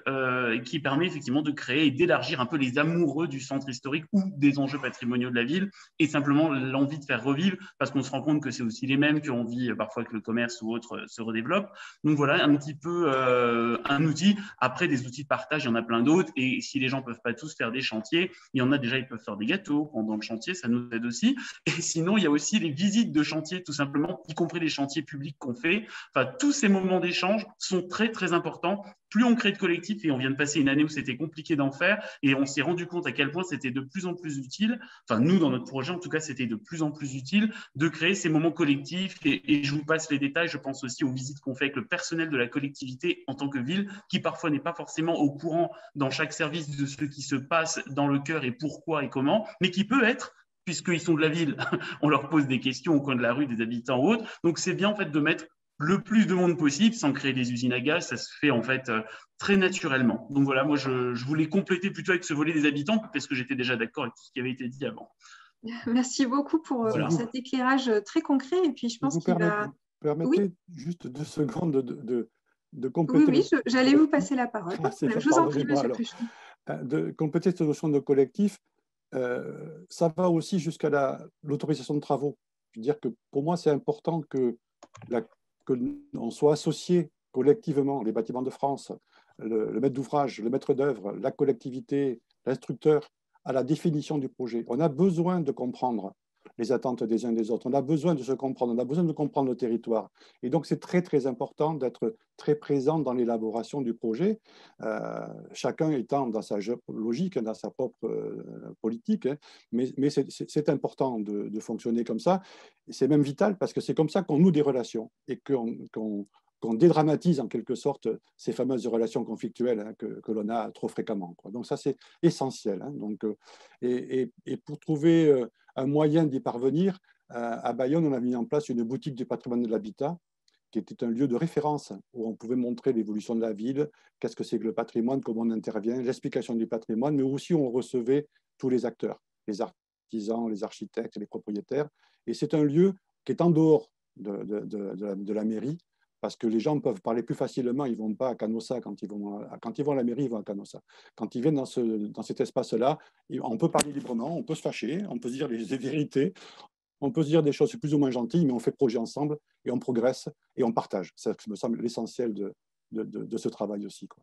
C: qui permet effectivement de créer et d'élargir un peu les amoureux du centre historique ou des enjeux patrimoniaux de la ville, et simplement l'envie de faire revivre, parce qu'on se rend compte que c'est aussi les mêmes qui ont envie parfois que le commerce ou autre se redéveloppe. Donc voilà, un petit peu un outil. Après, des outils de partage, il y en a plein d'autres, et si les gens ne peuvent pas tous faire des chantiers, il y en a déjà, ils peuvent faire des gâteaux pendant le chantier, ça nous aide aussi. Et sinon, il y a aussi les visites de chantier, tout simplement, y compris les chantiers publics qu'on fait. Enfin, tous ces moments d'échange sont très, très importants. Plus on crée de collectifs, et on vient de passer une année où c'était compliqué d'en faire, et on s'est rendu compte à quel point c'était de plus en plus utile, enfin nous dans notre projet en tout cas, c'était de plus en plus utile de créer ces moments collectifs, et je vous passe les détails, je pense aussi aux visites qu'on fait avec le personnel de la collectivité en tant que ville, qui parfois n'est pas forcément au courant dans chaque service de ce qui se passe dans le cœur et pourquoi et comment, mais qui peut être, puisqu'ils sont de la ville, on leur pose des questions au coin de la rue, des habitants ou autres, donc c'est bien en fait de mettre le plus de monde possible sans créer des usines à gaz, ça se fait en fait très naturellement. Donc voilà, moi je voulais compléter plutôt avec ce volet des habitants parce que j'étais déjà d'accord avec tout ce qui avait été dit avant.
A: Merci beaucoup pour cet éclairage très concret, et puis je pense qu'il va…
I: Permettez juste 2 secondes de compléter…
A: Oui, j'allais vous passer la parole. Je vous en prie, monsieur Pluchon.
I: De compléter cette notion de collectif, ça va aussi jusqu'à l'autorisation de travaux. Je veux dire que pour moi, c'est important qu'on soit associé collectivement, les bâtiments de France, le maître d'ouvrage, le maître d'œuvre, la collectivité, l'instructeur, à la définition du projet. On a besoin de comprendre les attentes des uns des autres. On a besoin de se comprendre, on a besoin de comprendre le territoire. Et donc, c'est très, très important d'être très présent dans l'élaboration du projet, chacun étant dans sa logique, dans sa propre politique. Mais c'est important de fonctionner comme ça. C'est même vital parce que c'est comme ça qu'on noue des relations et qu'on dédramatise en quelque sorte ces fameuses relations conflictuelles que l'on a trop fréquemment. Donc ça, c'est essentiel. Donc, et pour trouver un moyen d'y parvenir, à Bayonne, on a mis en place une boutique du patrimoine de l'habitat, qui était un lieu de référence où on pouvait montrer l'évolution de la ville, qu'est-ce que c'est que le patrimoine, comment on intervient, l'explication du patrimoine, mais aussi on recevait tous les acteurs, les artisans, les architectes, les propriétaires. Et c'est un lieu qui est en dehors de la mairie, parce que les gens peuvent parler plus facilement, ils ne vont pas à Canossa, quand ils vont à la mairie, ils vont à Canossa. Quand ils viennent dans cet espace-là, on peut parler librement, on peut se fâcher, on peut se dire les vérités, on peut se dire des choses plus ou moins gentilles, mais on fait projet ensemble et on progresse et on partage. Ça me semble l'essentiel de ce travail aussi, quoi.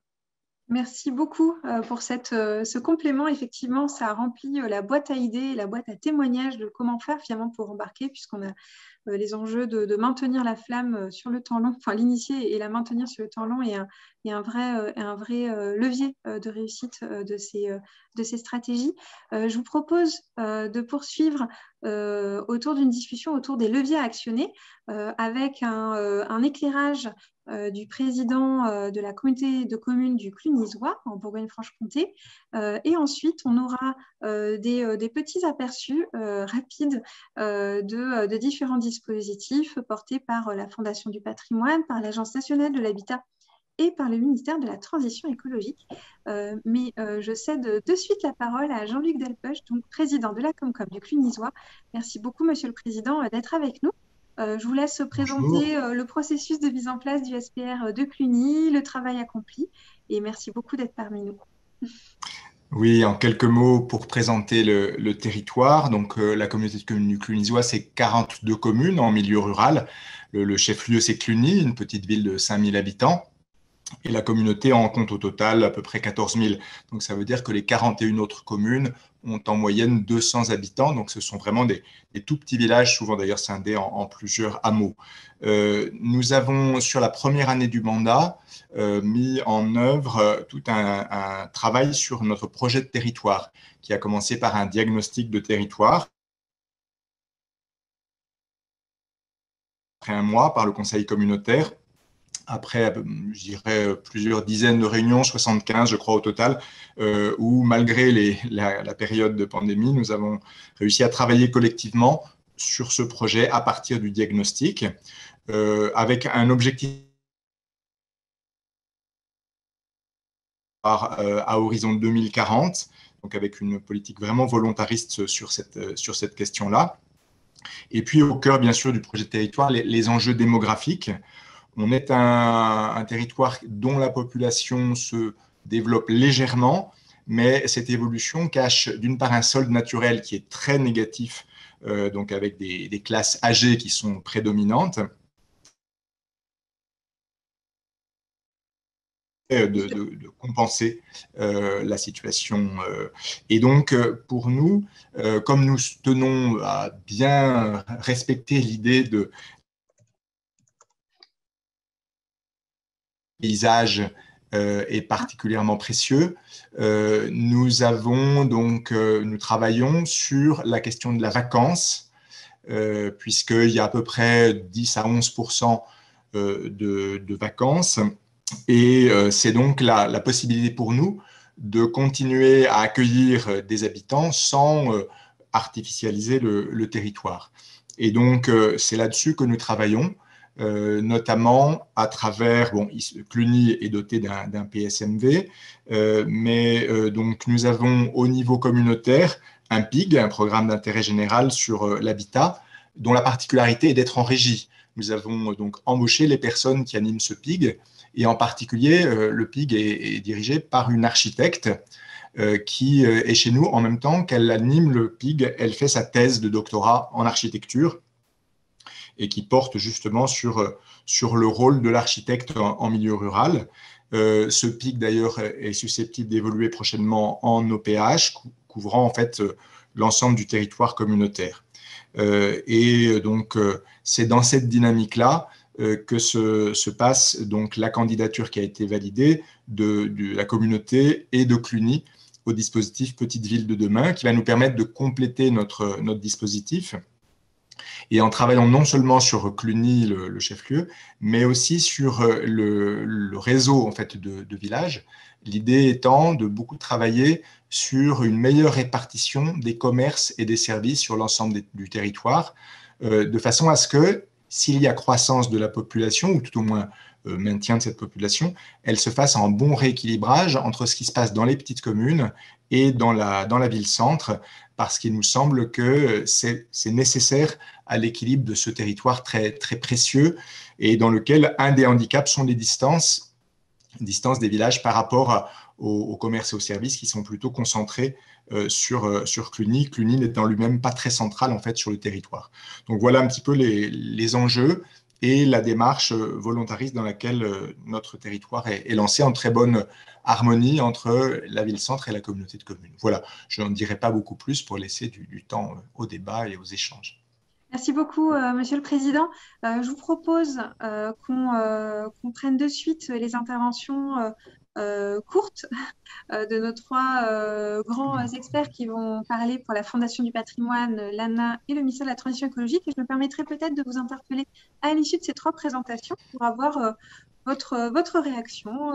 A: Merci beaucoup pour ce complément. Effectivement, ça a rempli la boîte à idées, la boîte à témoignages de comment faire finalement pour embarquer, puisqu'on a les enjeux de maintenir la flamme sur le temps long, enfin l'initier et la maintenir sur le temps long, et un vrai levier de réussite de ces stratégies. Je vous propose de poursuivre autour d'une discussion autour des leviers à actionner avec un éclairage du président de la communauté de communes du Clunisois en Bourgogne-Franche-Comté. Et ensuite, on aura des petits aperçus rapides de différents dispositifs portés par la Fondation du patrimoine, par l'Agence nationale de l'habitat et par le ministère de la Transition écologique. Mais je cède de suite la parole à Jean-Luc Delpech, donc président de la Comcom du Clunisois. Merci beaucoup, Monsieur le Président, d'être avec nous. Je vous laisse présenter le processus de mise en place du SPR de Cluny, le travail accompli, et merci beaucoup d'être parmi nous.
J: Oui, en quelques mots pour présenter le territoire. Donc, la communauté de communes du Clunisois, c'est 42 communes en milieu rural. Le chef-lieu, c'est Cluny, une petite ville de 5000 habitants. Et la communauté en compte au total à peu près 14 000. Donc, ça veut dire que les 41 autres communes ont en moyenne 200 habitants. Donc, ce sont vraiment des tout petits villages, souvent d'ailleurs scindés en plusieurs hameaux. Nous avons, sur la première année du mandat, mis en œuvre tout un travail sur notre projet de territoire, qui a commencé par un diagnostic de territoire. Après un mois, par le conseil communautaire, après, je dirais, plusieurs dizaines de réunions, 75 je crois au total, où malgré la période de pandémie, nous avons réussi à travailler collectivement sur ce projet à partir du diagnostic, avec un objectif à horizon 2040, donc avec une politique vraiment volontariste sur cette question-là. Et puis au cœur, bien sûr, du projet de territoire, les enjeux démographiques. On est un territoire dont la population se développe légèrement, mais cette évolution cache d'une part un solde naturel qui est très négatif, donc avec des classes âgées qui sont prédominantes, de compenser la situation. Et donc, pour nous, comme nous tenons à bien respecter l'idée de paysage est particulièrement précieux, nous travaillons sur la question de la vacance, puisqu'il y a à peu près 10 à 11% de vacances. Et c'est donc la possibilité pour nous de continuer à accueillir des habitants sans artificialiser le territoire. Et donc, c'est là-dessus que nous travaillons, notamment à travers, Cluny est doté d'un PSMV, mais donc nous avons au niveau communautaire un PIG, un programme d'intérêt général sur l'habitat, dont la particularité est d'être en régie. Nous avons donc embauché les personnes qui animent ce PIG, et en particulier, le PIG est dirigé par une architecte qui est chez nous en même temps qu'elle anime le PIG. Elle fait sa thèse de doctorat en architecture et qui porte justement sur le rôle de l'architecte en milieu rural. Ce PIG, d'ailleurs, est susceptible d'évoluer prochainement en OPH, couvrant en fait l'ensemble du territoire communautaire. Et donc, c'est dans cette dynamique-là que se passe donc la candidature qui a été validée de la communauté et de Cluny au dispositif Petite Ville de demain, qui va nous permettre de compléter notre dispositif. Et en travaillant non seulement sur Cluny, le chef-lieu, mais aussi sur le réseau en fait, de villages, l'idée étant de beaucoup travailler sur une meilleure répartition des commerces et des services sur l'ensemble du territoire, de façon à ce que, s'il y a croissance de la population, ou tout au moins maintien de cette population, elle se fasse en bon rééquilibrage entre ce qui se passe dans les petites communes et dans la ville-centre, parce qu'il nous semble que c'est nécessaire à l'équilibre de ce territoire très, très précieux et dans lequel un des handicaps sont les distances des villages par rapport au commerce et aux services qui sont plutôt concentrés sur Cluny. Cluny n'étant lui-même pas très central en fait sur le territoire. Donc voilà un petit peu les enjeux et la démarche volontariste dans laquelle notre territoire est lancé en très bonne harmonie entre la ville-centre et la communauté de communes. Voilà, je n'en dirai pas beaucoup plus pour laisser du temps au débat et aux échanges.
A: Merci beaucoup, Monsieur le Président. Je vous propose qu'on prenne de suite les interventions courtes de nos trois grands experts qui vont parler pour la Fondation du patrimoine, l'ANA et le ministère de la Transition écologique. Et je me permettrai peut-être de vous interpeller à l'issue de ces trois présentations pour avoir votre réaction,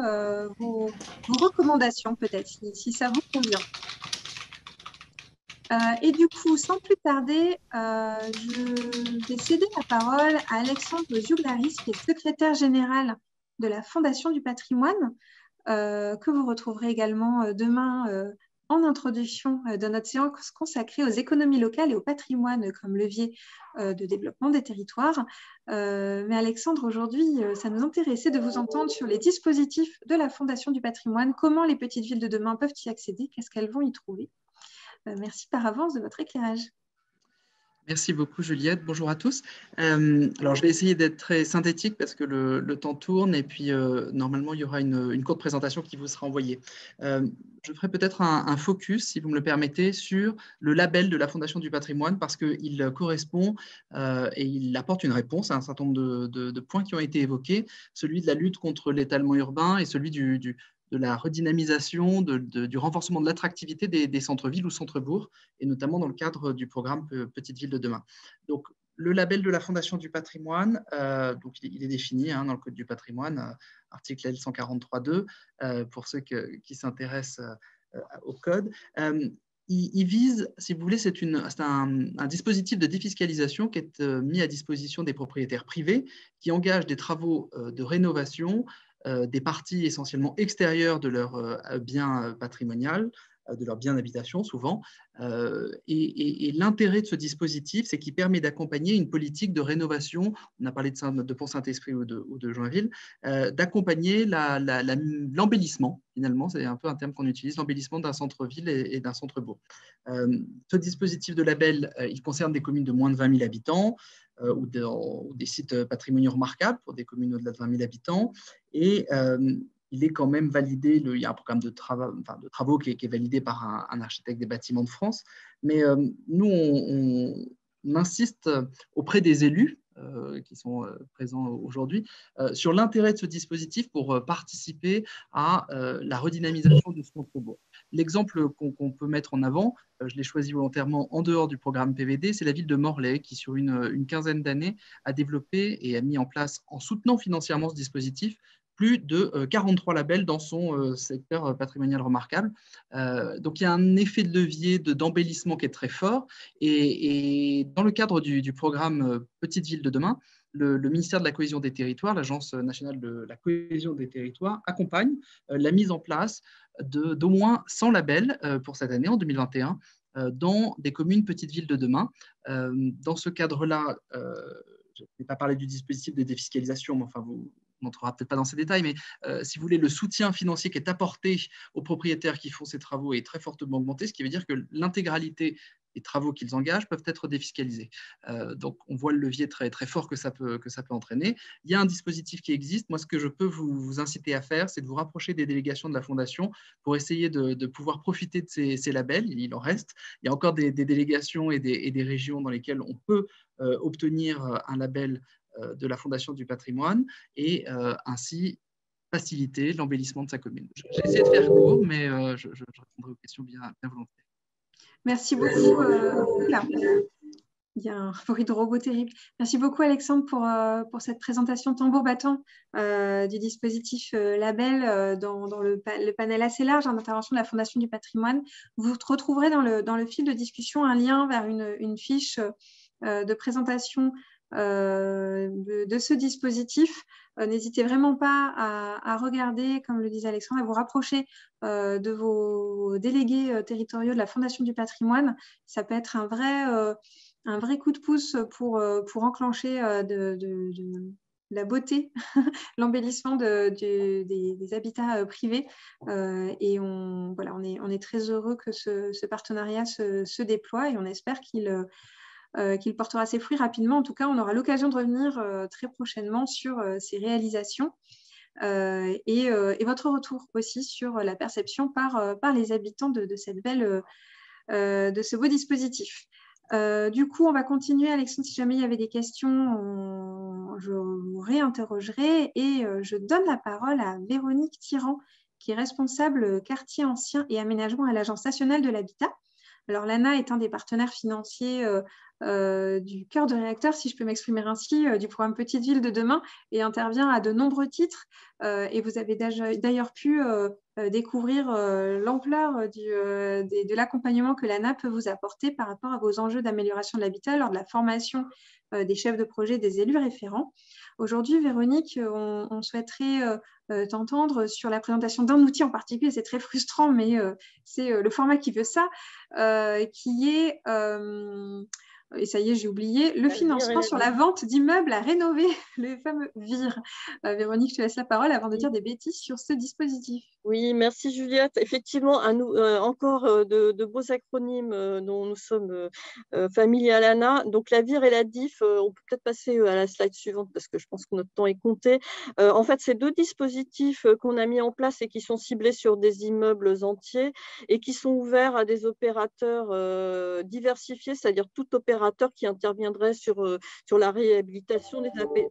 A: vos recommandations peut-être, si ça vous convient. Et du coup, sans plus tarder, je vais céder la parole à Alexandre Zouglaris, qui est secrétaire général de la Fondation du patrimoine, que vous retrouverez également demain en introduction de notre séance consacrée aux économies locales et au patrimoine comme levier de développement des territoires. Mais Alexandre, aujourd'hui, ça nous intéressait de vous entendre sur les dispositifs de la Fondation du patrimoine, comment les petites villes de demain peuvent y accéder, qu'est-ce qu'elles vont y trouver. Merci par avance de votre éclairage.
K: Merci beaucoup Juliette, bonjour à tous. Alors je vais essayer d'être très synthétique parce que le temps tourne et puis normalement il y aura une courte présentation qui vous sera envoyée. Je ferai peut-être un focus, si vous me le permettez, sur le label de la Fondation du patrimoine parce qu'il correspond et il apporte une réponse à un certain nombre de points qui ont été évoqués, celui de la lutte contre l'étalement urbain et celui de la redynamisation, du renforcement de l'attractivité des centres-villes ou centres-bourgs, et notamment dans le cadre du programme Petite Ville de demain. Donc, Le label de la Fondation du patrimoine, donc il est défini dans le Code du patrimoine, article L 143.2, pour ceux qui s'intéressent au code. Il vise, si vous voulez, c'est un dispositif de défiscalisation qui est mis à disposition des propriétaires privés qui engagent des travaux de rénovation des parties essentiellement extérieures de leur bien patrimonial, de leur bien d'habitation souvent. Et l'intérêt de ce dispositif, c'est qu'il permet d'accompagner une politique de rénovation, on a parlé de Pont-Saint-Esprit ou de Joinville, d'accompagner l'embellissement, finalement, c'est un peu un terme qu'on utilise, l'embellissement d'un centre-ville et d'un centre-bourg. Ce dispositif de label, il concerne des communes de moins de 20 000 habitants, ou des sites patrimoniaux remarquables pour des communes au-delà de 20 000 habitants, et il est quand même validé, il y a un programme de travaux qui est validé par un architecte des bâtiments de France, mais nous, on insiste auprès des élus qui sont présents aujourd'hui sur l'intérêt de ce dispositif pour participer à la redynamisation de ce centre-bourg. L'exemple qu'on peut mettre en avant, je l'ai choisi volontairement en dehors du programme PVD, c'est la ville de Morlaix qui, sur une quinzaine d'années, a développé et a mis en place, en soutenant financièrement ce dispositif, plus de 43 labels dans son secteur patrimonial remarquable. Donc, il y a un effet de levier d'embellissement qui est très fort. Et dans le cadre du programme Petite Ville de demain, le ministère de la Cohésion des Territoires, l'Agence nationale de la cohésion des territoires, accompagne la mise en place d'au moins 100 labels pour cette année, en 2021, dans des communes Petites Villes de demain. Dans ce cadre-là, je n'ai pas parlé du dispositif de défiscalisation, mais enfin, vous n'entrera peut-être pas dans ces détails, mais si vous voulez, le soutien financier qui est apporté aux propriétaires qui font ces travaux est très fortement augmenté, ce qui veut dire que l'intégralité des travaux qu'ils engagent peuvent être défiscalisés. Donc, on voit le levier très, très fort que ça peut entraîner. Il y a un dispositif qui existe. Moi, ce que je peux vous inciter à faire, c'est de vous rapprocher des délégations de la Fondation pour essayer de pouvoir profiter de ces labels. Il en reste. Il y a encore des délégations et des régions dans lesquelles on peut obtenir un label de la Fondation du patrimoine et ainsi faciliter l'embellissement de sa commune. J'ai essayé de faire court, mais je répondrai aux questions bien volontiers.
A: Merci beaucoup. Là. Il y a un bruit de robot terrible. Merci beaucoup, Alexandre, pour cette présentation tambour battant du dispositif label dans le panel assez large d'intervention de la Fondation du patrimoine. Vous retrouverez dans le fil de discussion un lien vers une fiche de présentation de ce dispositif. N'hésitez vraiment pas à regarder, comme le disait Alexandre, à vous rapprocher de vos délégués territoriaux de la Fondation du patrimoine. Ça peut être un vrai coup de pouce pour enclencher de la beauté, l'embellissement des habitats privés. Et on est très heureux que ce partenariat se déploie et on espère qu'il portera ses fruits rapidement. En tout cas, on aura l'occasion de revenir très prochainement sur ces réalisations et votre retour aussi sur la perception par les habitants de ce beau dispositif. Du coup, on va continuer. Alexandre, si jamais il y avait des questions, je vous réinterrogerai et je donne la parole à Véronique Tirant, qui est responsable quartier ancien et aménagement à l'Agence nationale de l'habitat. Alors, l'ANA est un des partenaires financiers du cœur de réacteur, si je peux m'exprimer ainsi, du programme Petite Ville de demain et intervient à de nombreux titres. Et vous avez d'ailleurs pu découvrir l'ampleur de l'accompagnement que l'ANA peut vous apporter par rapport à vos enjeux d'amélioration de l'habitat lors de la formation des chefs de projet, des élus référents. Aujourd'hui, Véronique, on souhaiterait t'entendre sur la présentation d'un outil en particulier. C'est très frustrant, mais c'est le format qui veut ça, qui est... et ça y est, j'ai oublié, le financement sur la vente d'immeubles à rénover, le fameux VIR. Véronique, je te laisse la parole avant de dire des bêtises sur ce dispositif.
L: Oui, merci Juliette. Effectivement, encore de beaux acronymes dont nous sommes familiers à l'ANA. Donc la VIR et la DIF, on peut peut-être passer à la slide suivante parce que je pense que notre temps est compté. En fait, c'est deux dispositifs qu'on a mis en place et qui sont ciblés sur des immeubles entiers et qui sont ouverts à des opérateurs diversifiés, c'est-à-dire tout opérateur qui interviendrait sur la réhabilitation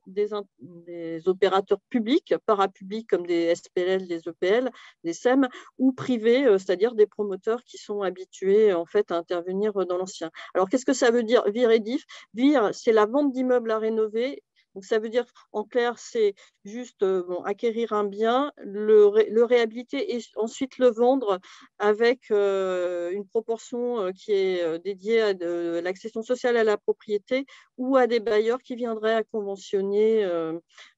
L: des opérateurs publics, parapublics comme des SPL, des EPL, des SEM, ou privés, c'est-à-dire des promoteurs qui sont habitués en fait à intervenir dans l'ancien. Alors qu'est-ce que ça veut dire VIR et DIF? VIR, c'est la vente d'immeubles à rénover. Donc, ça veut dire, en clair, c'est juste acquérir un bien, le réhabiliter et ensuite le vendre avec une proportion qui est dédiée à l'accession sociale à la propriété ou à des bailleurs qui viendraient à conventionner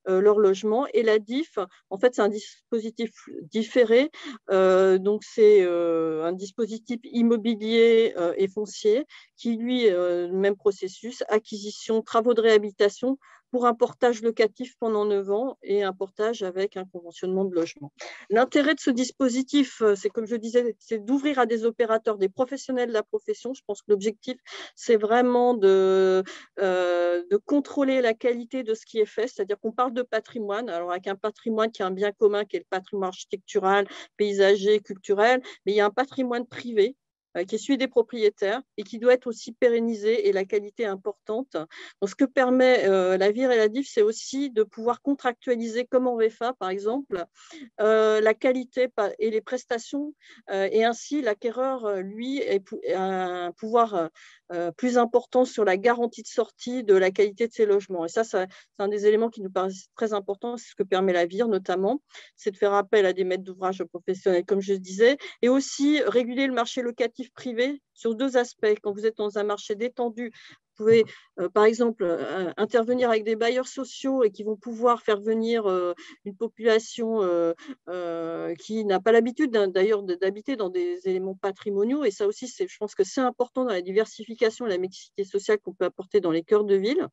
L: leur logement. Et la DIF, en fait, c'est un dispositif différé. Donc, c'est un dispositif immobilier et foncier qui, lui, même processus, acquisition, travaux de réhabilitation, pour un portage locatif pendant 9 ans et un portage avec un conventionnement de logement. L'intérêt de ce dispositif, c'est comme je disais, c'est d'ouvrir à des opérateurs, des professionnels de la profession. Je pense que l'objectif, c'est vraiment de contrôler la qualité de ce qui est fait, c'est-à-dire qu'on parle de patrimoine, alors avec un patrimoine qui est un bien commun, qui est le patrimoine architectural, paysager, culturel, mais il y a un patrimoine privé qui est celui des propriétaires et qui doit être aussi pérennisé et la qualité est importante. Donc, ce que permet la VIR et la DIF, c'est aussi de pouvoir contractualiser comme en VFA, par exemple, la qualité et les prestations et ainsi l'acquéreur, lui, a un pouvoir plus important sur la garantie de sortie de la qualité de ses logements. Et ça, c'est un des éléments qui nous paraît très important, c'est ce que permet la VIR notamment, c'est de faire appel à des maîtres d'ouvrage professionnels, comme je le disais, et aussi réguler le marché locatif privé sur 2 aspects. Quand vous êtes dans un marché détendu, vous pouvez, par exemple, intervenir avec des bailleurs sociaux et qui vont pouvoir faire venir une population qui n'a pas l'habitude d'ailleurs d'habiter dans des éléments patrimoniaux. Et ça aussi, je pense que c'est important dans la diversification et la mixité sociale qu'on peut apporter dans les cœurs de ville.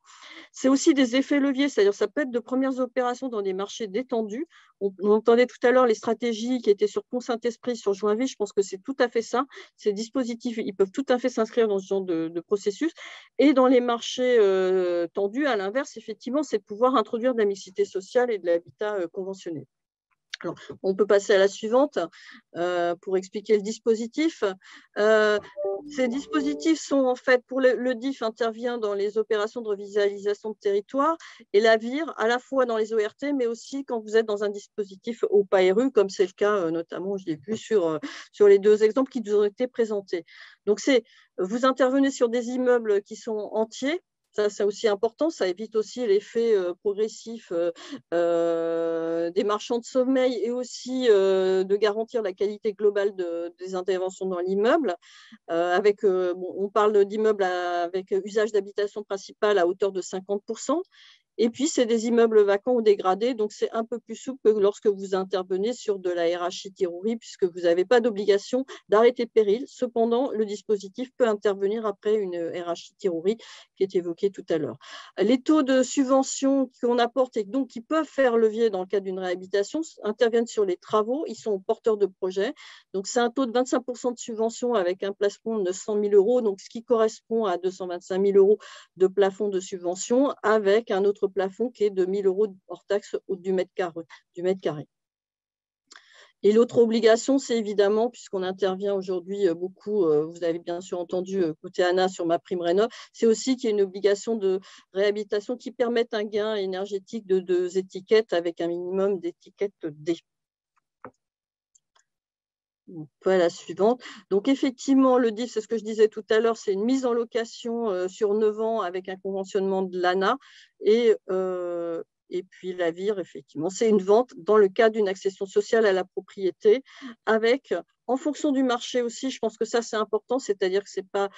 L: C'est aussi des effets leviers, c'est-à-dire ça peut être de premières opérations dans des marchés détendus. On entendait tout à l'heure les stratégies qui étaient sur Pont-Saint-Esprit, sur Joinville. Je pense que c'est tout à fait ça. Ces dispositifs, ils peuvent tout à fait s'inscrire dans ce genre de processus. Et dans les marchés tendus, à l'inverse, effectivement, c'est de pouvoir introduire de la mixité sociale et de l'habitat conventionné. Alors, on peut passer à la suivante pour expliquer le dispositif. Ces dispositifs sont en fait, pour le DIF intervient dans les opérations de revitalisation de territoire et la VIR à la fois dans les ORT, mais aussi quand vous êtes dans un dispositif au PARU, comme c'est le cas notamment, je l'ai vu sur les 2 exemples qui nous ont été présentés. Donc, vous intervenez sur des immeubles qui sont entiers. Ça, c'est aussi important, ça évite aussi l'effet progressif des marchands de sommeil et aussi de garantir la qualité globale des interventions dans l'immeuble. On parle d'immeubles avec usage d'habitation principale à hauteur de 50%. Et puis, c'est des immeubles vacants ou dégradés, donc c'est un peu plus souple que lorsque vous intervenez sur de la RHI Tirourie, puisque vous n'avez pas d'obligation d'arrêter péril. Cependant, le dispositif peut intervenir après une RHI Tirourie qui est évoquée tout à l'heure. Les taux de subvention qu'on apporte et donc qui peuvent faire levier dans le cadre d'une réhabilitation interviennent sur les travaux, ils sont porteurs de projet. Donc, c'est un taux de 25% de subvention avec un plafond de 100 000 €, donc ce qui correspond à 225 000 € de plafond de subvention avec un autre plafond qui est de 1 000 € hors taxe du mètre carré. Et l'autre obligation, c'est évidemment, puisqu'on intervient aujourd'hui beaucoup, vous avez bien sûr entendu côté ANA sur MaPrimeRénov', c'est aussi qu'il y a une obligation de réhabilitation qui permette un gain énergétique de 2 étiquettes avec un minimum d'étiquettes D. La suivante. Donc, effectivement, le DIF, c'est ce que je disais tout à l'heure, c'est une mise en location sur 9 ans avec un conventionnement de l'ANA et puis la VIR, effectivement, c'est une vente dans le cadre d'une accession sociale à la propriété avec, en fonction du marché aussi, je pense que ça c'est important, c'est-à-dire que c'est pas,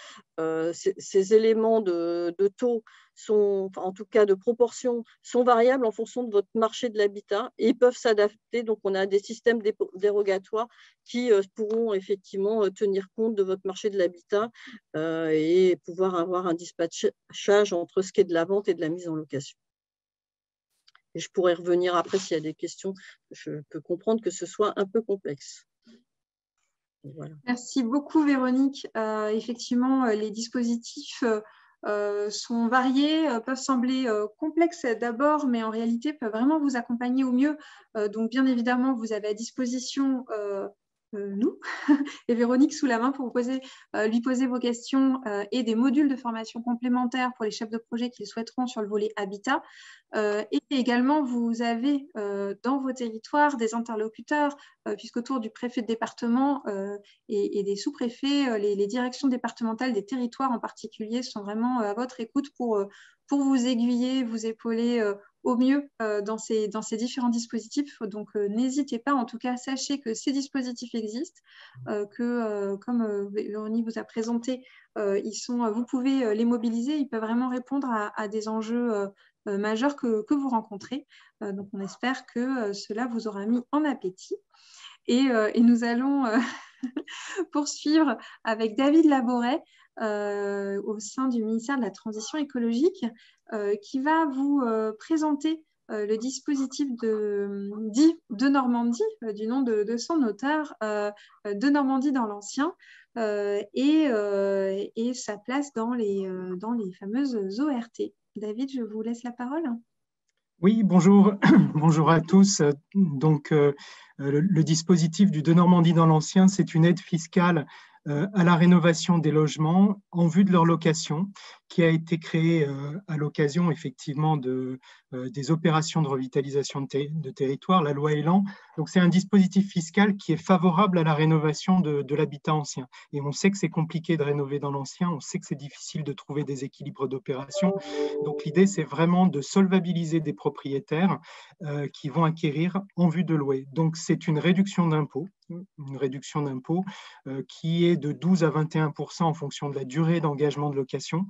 L: ces éléments de taux sont, enfin, en tout cas de proportion, sont variables en fonction de votre marché de l'habitat et peuvent s'adapter. Donc, on a des systèmes dérogatoires qui pourront effectivement tenir compte de votre marché de l'habitat et pouvoir avoir un dispatchage entre ce qui est de la vente et de la mise en location. Et je pourrais revenir après s'il y a des questions. Je peux comprendre que ce soit un peu complexe.
A: Voilà. Merci beaucoup, Véronique. Effectivement, les dispositifs sont variés, peuvent sembler complexes d'abord, mais en réalité peuvent vraiment vous accompagner au mieux. Donc, bien évidemment, vous avez à disposition nous et Véronique sous la main pour lui poser vos questions et des modules de formation complémentaires pour les chefs de projet qui le souhaiteront sur le volet habitat. Et également, vous avez dans vos territoires des interlocuteurs, puisqu'autour du préfet de département et des sous-préfets, les directions départementales des territoires en particulier sont vraiment à votre écoute pour vous aiguiller, vous épauler au mieux dans ces différents dispositifs. Donc, n'hésitez pas. En tout cas, sachez que ces dispositifs existent, que comme Véronique vous a présenté, vous pouvez les mobiliser. Ils peuvent vraiment répondre à des enjeux majeurs que vous rencontrez. Donc, on espère que cela vous aura mis en appétit. Et nous allons poursuivre avec David Laboret au sein du ministère de la Transition écologique qui va vous présenter le dispositif dit de Normandie, du nom de son auteur, de Normandie dans l'ancien, et sa place dans les fameuses ORT. David, je vous laisse la parole.
M: Oui, bonjour, bonjour à tous. Donc, le dispositif du De Normandie dans l'ancien, c'est une aide fiscale à la rénovation des logements en vue de leur location, qui a été créée à l'occasion effectivement des opérations de revitalisation de territoire, la loi Elan. Donc c'est un dispositif fiscal qui est favorable à la rénovation de l'habitat ancien. Et on sait que c'est compliqué de rénover dans l'ancien, on sait que c'est difficile de trouver des équilibres d'opération. Donc l'idée, c'est vraiment de solvabiliser des propriétaires qui vont acquérir en vue de louer. Donc c'est une réduction d'impôt qui est de 12 à 21% en fonction de la durée d'engagement de location,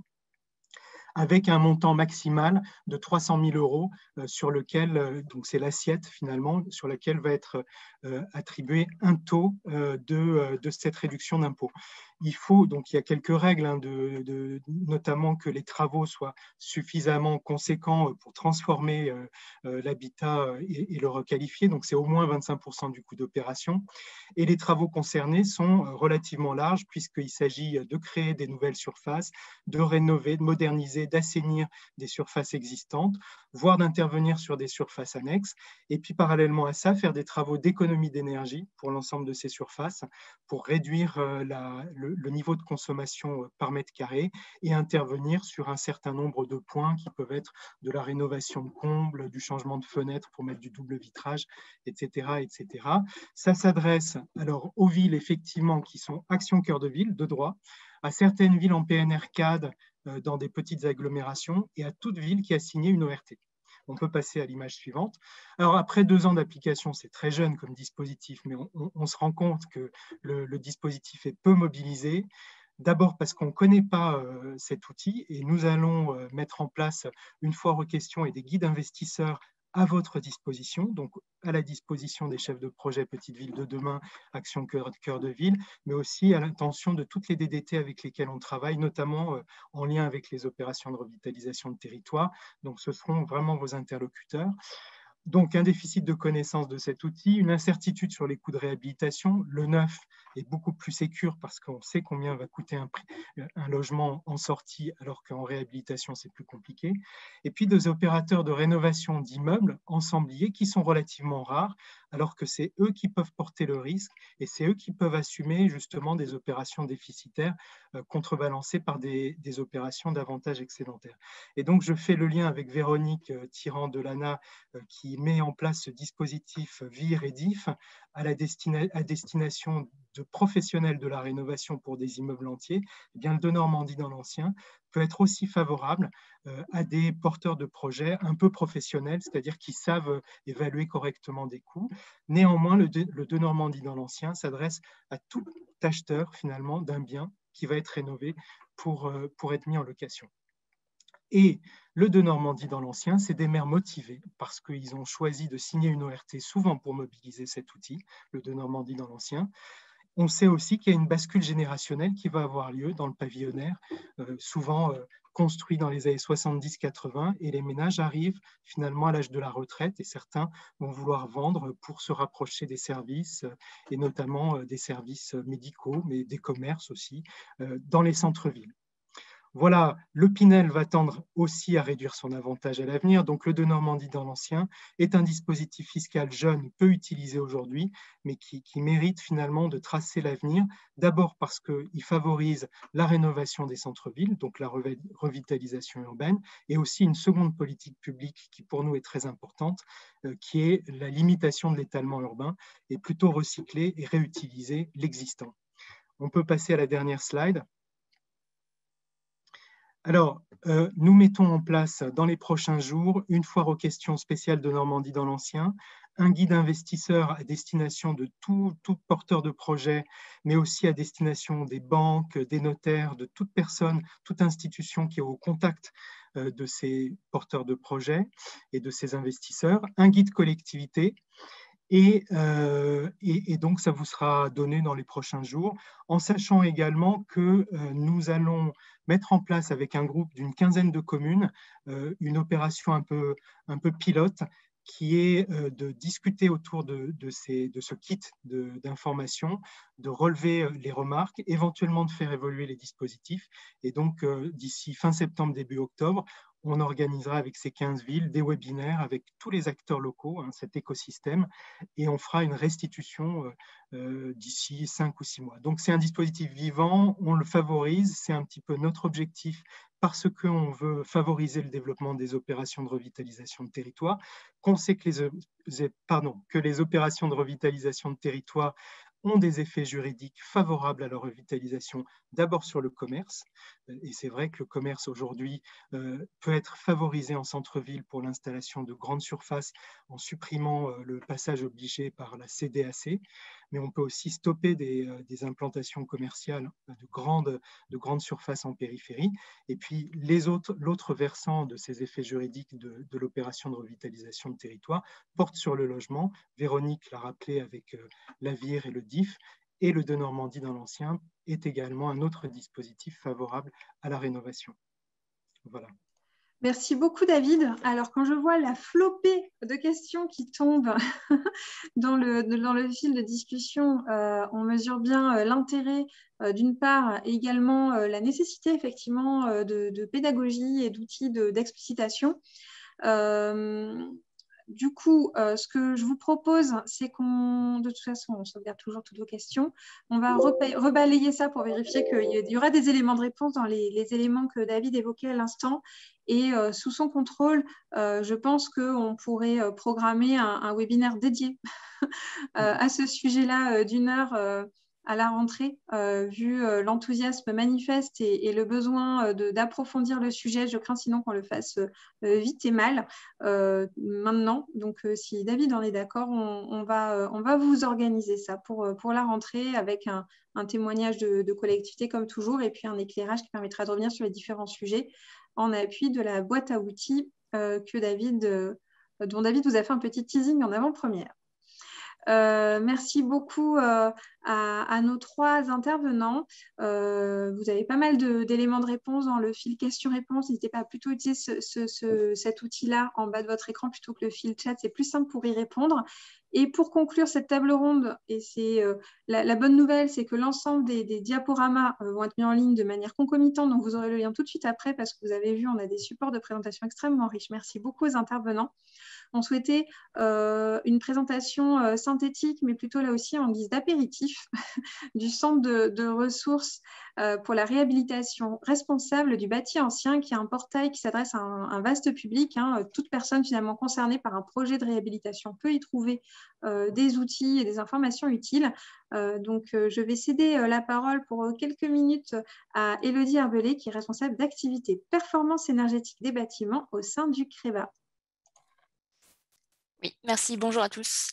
M: avec un montant maximal de 300 000 euros sur lequel, donc c'est l'assiette finalement, sur laquelle va être attribué un taux de cette réduction d'impôt. Il y a quelques règles, notamment que les travaux soient suffisamment conséquents pour transformer l'habitat et le requalifier, donc c'est au moins 25% du coût d'opération. Et les travaux concernés sont relativement larges puisqu'il s'agit de créer des nouvelles surfaces, de rénover, de moderniser, d'assainir des surfaces existantes, voire d'intervenir sur des surfaces annexes. Et puis parallèlement à ça, faire des travaux d'économie d'énergie pour l'ensemble de ces surfaces, pour réduire le niveau de consommation par mètre carré et intervenir sur un certain nombre de points qui peuvent être de la rénovation de combles, du changement de fenêtres pour mettre du double vitrage, etc. etc. Ça s'adresse alors aux villes effectivement qui sont Action Cœur de Ville de droit, à certaines villes en PNR CAD dans des petites agglomérations et à toute ville qui a signé une ORT. On peut passer à l'image suivante. Alors, après 2 ans d'application, c'est très jeune comme dispositif, mais on se rend compte que le dispositif est peu mobilisé. D'abord parce qu'on ne connaît pas cet outil et nous allons mettre en place, une foire aux questions et des guides investisseurs à votre disposition, donc à la disposition des chefs de projet Petites Villes de demain, Action Cœur de Ville, mais aussi à l'intention de toutes les DDT avec lesquelles on travaille, notamment en lien avec les opérations de revitalisation de territoire. Donc ce seront vraiment vos interlocuteurs. Donc, un déficit de connaissance de cet outil, une incertitude sur les coûts de réhabilitation. Le neuf est beaucoup plus sécure parce qu'on sait combien va coûter un logement en sortie, alors qu'en réhabilitation, c'est plus compliqué. Et puis, des opérateurs de rénovation d'immeubles ensembliers qui sont relativement rares, alors que c'est eux qui peuvent porter le risque et c'est eux qui peuvent assumer justement des opérations déficitaires contrebalancées par des opérations davantage excédentaires. Et donc, je fais le lien avec Véronique Tirant de l'ANA qui met en place ce dispositif VIR et DIF à destination de professionnels de la rénovation pour des immeubles entiers. Eh bien, le De Normandie dans l'ancien peut être aussi favorable à des porteurs de projets un peu professionnels, c'est-à-dire qui savent évaluer correctement des coûts. Néanmoins, le De Normandie dans l'ancien s'adresse à tout acheteur finalement d'un bien qui va être rénové pour être mis en location. Et le De Normandie dans l'ancien, c'est des maires motivés parce qu'ils ont choisi de signer une ORT souvent pour mobiliser cet outil, le De Normandie dans l'ancien. On sait aussi qu'il y a une bascule générationnelle qui va avoir lieu dans le pavillonnaire, souvent construit dans les années 70-80, et les ménages arrivent finalement à l'âge de la retraite et certains vont vouloir vendre pour se rapprocher des services, et notamment des services médicaux, mais des commerces aussi, dans les centres-villes. Voilà, le Pinel va tendre aussi à réduire son avantage à l'avenir. Donc le Denormandie dans l'ancien est un dispositif fiscal jeune, peu utilisé aujourd'hui, mais qui mérite finalement de tracer l'avenir. D'abord parce qu'il favorise la rénovation des centres-villes, donc la revitalisation urbaine, et aussi une seconde politique publique qui pour nous est très importante, qui est la limitation de l'étalement urbain et plutôt recycler et réutiliser l'existant. On peut passer à la dernière slide. Alors, nous mettons en place dans les prochains jours une foire aux questions spéciale de Normandie dans l'ancien, un guide investisseur à destination de tout porteur de projet, mais aussi à destination des banques, des notaires, de toute personne, toute institution qui est au contact de ces porteurs de projets et de ces investisseurs, un guide collectivité. Et donc, ça vous sera donné dans les prochains jours, en sachant également que nous allons mettre en place avec un groupe d'une quinzaine de communes une opération un peu pilote qui est de discuter autour de ce kit d'information, de relever les remarques, éventuellement de faire évoluer les dispositifs. Et donc, d'ici fin septembre, début octobre, on organisera avec ces 15 villes des webinaires avec tous les acteurs locaux, cet écosystème, et on fera une restitution d'ici 5 ou 6 mois. Donc c'est un dispositif vivant, on le favorise, c'est un petit peu notre objectif parce qu'on veut favoriser le développement des opérations de revitalisation de territoire, qu'on sait que les opérations de revitalisation de territoire ont des effets juridiques favorables à leur revitalisation, d'abord sur le commerce. Et c'est vrai que le commerce aujourd'hui peut être favorisé en centre-ville pour l'installation de grandes surfaces en supprimant le passage obligé par la CDAC, mais on peut aussi stopper des implantations commerciales de grandes surfaces en périphérie. Et puis l'autre versant de ces effets juridiques de l'opération de revitalisation de territoire porte sur le logement. Véronique l'a rappelé avec l'AVIR et le DIF, et le Denormandie dans l'ancien est également un autre dispositif favorable à la rénovation. Voilà.
A: Merci beaucoup, David. Alors, quand je vois la flopée de questions qui tombent dans le fil de discussion, on mesure bien l'intérêt, d'une part, et également la nécessité, effectivement, de pédagogie et d'outils d'explicitation. Du coup, ce que je vous propose, c'est de toute façon, on sauvegarde toujours toutes vos questions. On va rebalayer ça pour vérifier qu'il y aura des éléments de réponse dans les éléments que David évoquait à l'instant. Et sous son contrôle, je pense qu'on pourrait programmer un webinaire dédié à ce sujet-là d'1 heure à la rentrée, vu l'enthousiasme manifeste et le besoin d'approfondir le sujet. Je crains sinon qu'on le fasse vite et mal maintenant. Donc, si David en est d'accord, on va vous organiser ça pour la rentrée avec un témoignage de collectivité comme toujours et puis un éclairage qui permettra de revenir sur les différents sujets en appui de la boîte à outils dont David vous a fait un petit teasing en avant-première. Merci beaucoup à nos 3 intervenants. Vous avez pas mal d'éléments de réponse dans le fil questions-réponses. N'hésitez pas à plutôt utiliser cet outil-là en bas de votre écran plutôt que le fil chat. C'est plus simple pour y répondre. Et pour conclure cette table ronde, et c'est la bonne nouvelle, c'est que l'ensemble des diaporamas vont être mis en ligne de manière concomitante. Donc, vous aurez le lien tout de suite après parce que vous avez vu, on a des supports de présentation extrêmement riches. Merci beaucoup aux intervenants. On souhaitait une présentation synthétique, mais plutôt là aussi en guise d'apéritif, du centre de ressources pour la réhabilitation responsable du bâti ancien, qui est un portail qui s'adresse à un vaste public. Toute personne finalement concernée par un projet de réhabilitation peut y trouver des outils et des informations utiles. Donc, je vais céder la parole pour quelques minutes à Élodie Herbelé, qui est responsable d'activité performance énergétique des bâtiments au sein du CREBA.
N: Oui, merci, bonjour à tous.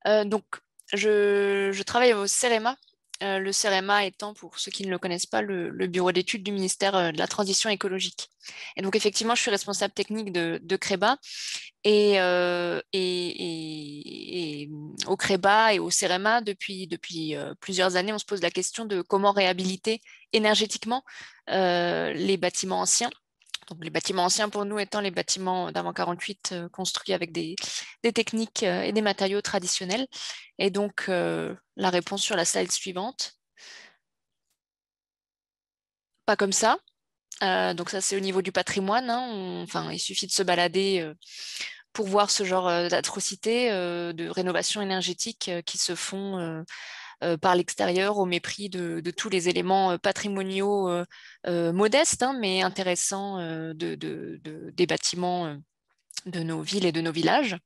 N: Donc, je travaille au CEREMA. Le CEREMA étant, pour ceux qui ne le connaissent pas, le bureau d'études du ministère de la Transition écologique. Et donc, effectivement, je suis responsable technique de CREBA. Et au CREBA et au CEREMA, depuis plusieurs années, on se pose la question de comment réhabiliter énergétiquement les bâtiments anciens. Donc, les bâtiments anciens, pour nous, étant les bâtiments d'avant 48 construits avec des techniques et des matériaux traditionnels. Et donc, la réponse sur la slide suivante. Pas comme ça. Donc ça, c'est au niveau du patrimoine. Il suffit de se balader pour voir ce genre d'atrocités, de rénovation énergétique qui se font par l'extérieur au mépris de tous les éléments patrimoniaux modestes, mais intéressants des bâtiments de nos villes et de nos villages.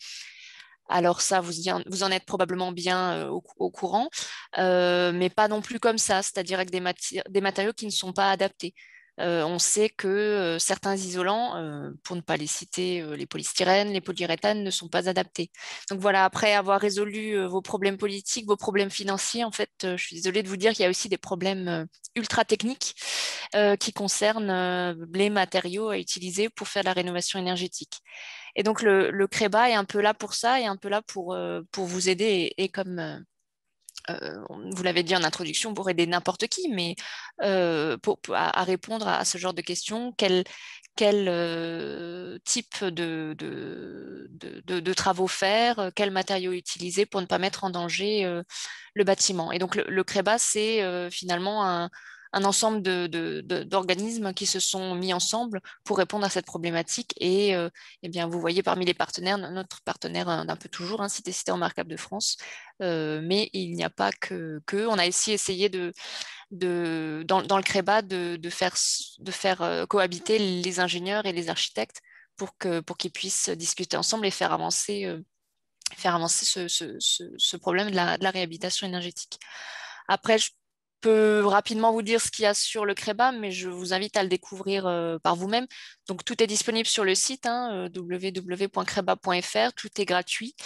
N: Alors ça, vous en êtes probablement bien au courant, mais pas non plus comme ça, c'est-à-dire avec des matériaux qui ne sont pas adaptés. On sait que certains isolants, pour ne pas les citer, les polystyrènes, les polyuréthanes ne sont pas adaptés. Donc voilà, après avoir résolu vos problèmes politiques, vos problèmes financiers, en fait, je suis désolée de vous dire qu'il y a aussi des problèmes ultra techniques qui concernent les matériaux à utiliser pour faire la rénovation énergétique. Et donc le CREBA est un peu là pour ça et un peu là pour vous aider et comme vous l'avez dit en introduction, pour aider n'importe qui, mais à répondre à ce genre de questions, quel type de travaux faire, quels matériaux utiliser pour ne pas mettre en danger le bâtiment. Et donc le CREBA, c'est finalement un ensemble d'organismes qui se sont mis ensemble pour répondre à cette problématique. Et eh bien, vous voyez parmi les partenaires, notre partenaire d'un peu toujours, Cité Remarquable de France, mais il n'y a pas que. On a aussi essayé dans le CREBA de faire cohabiter les ingénieurs et les architectes pour qu'ils puissent discuter ensemble et faire avancer ce problème de la réhabilitation énergétique. Après, je peux rapidement vous dire ce qu'il y a sur le CREBA, mais je vous invite à le découvrir par vous-même. Donc, tout est disponible sur le site www.creba.fr, tout est gratuit.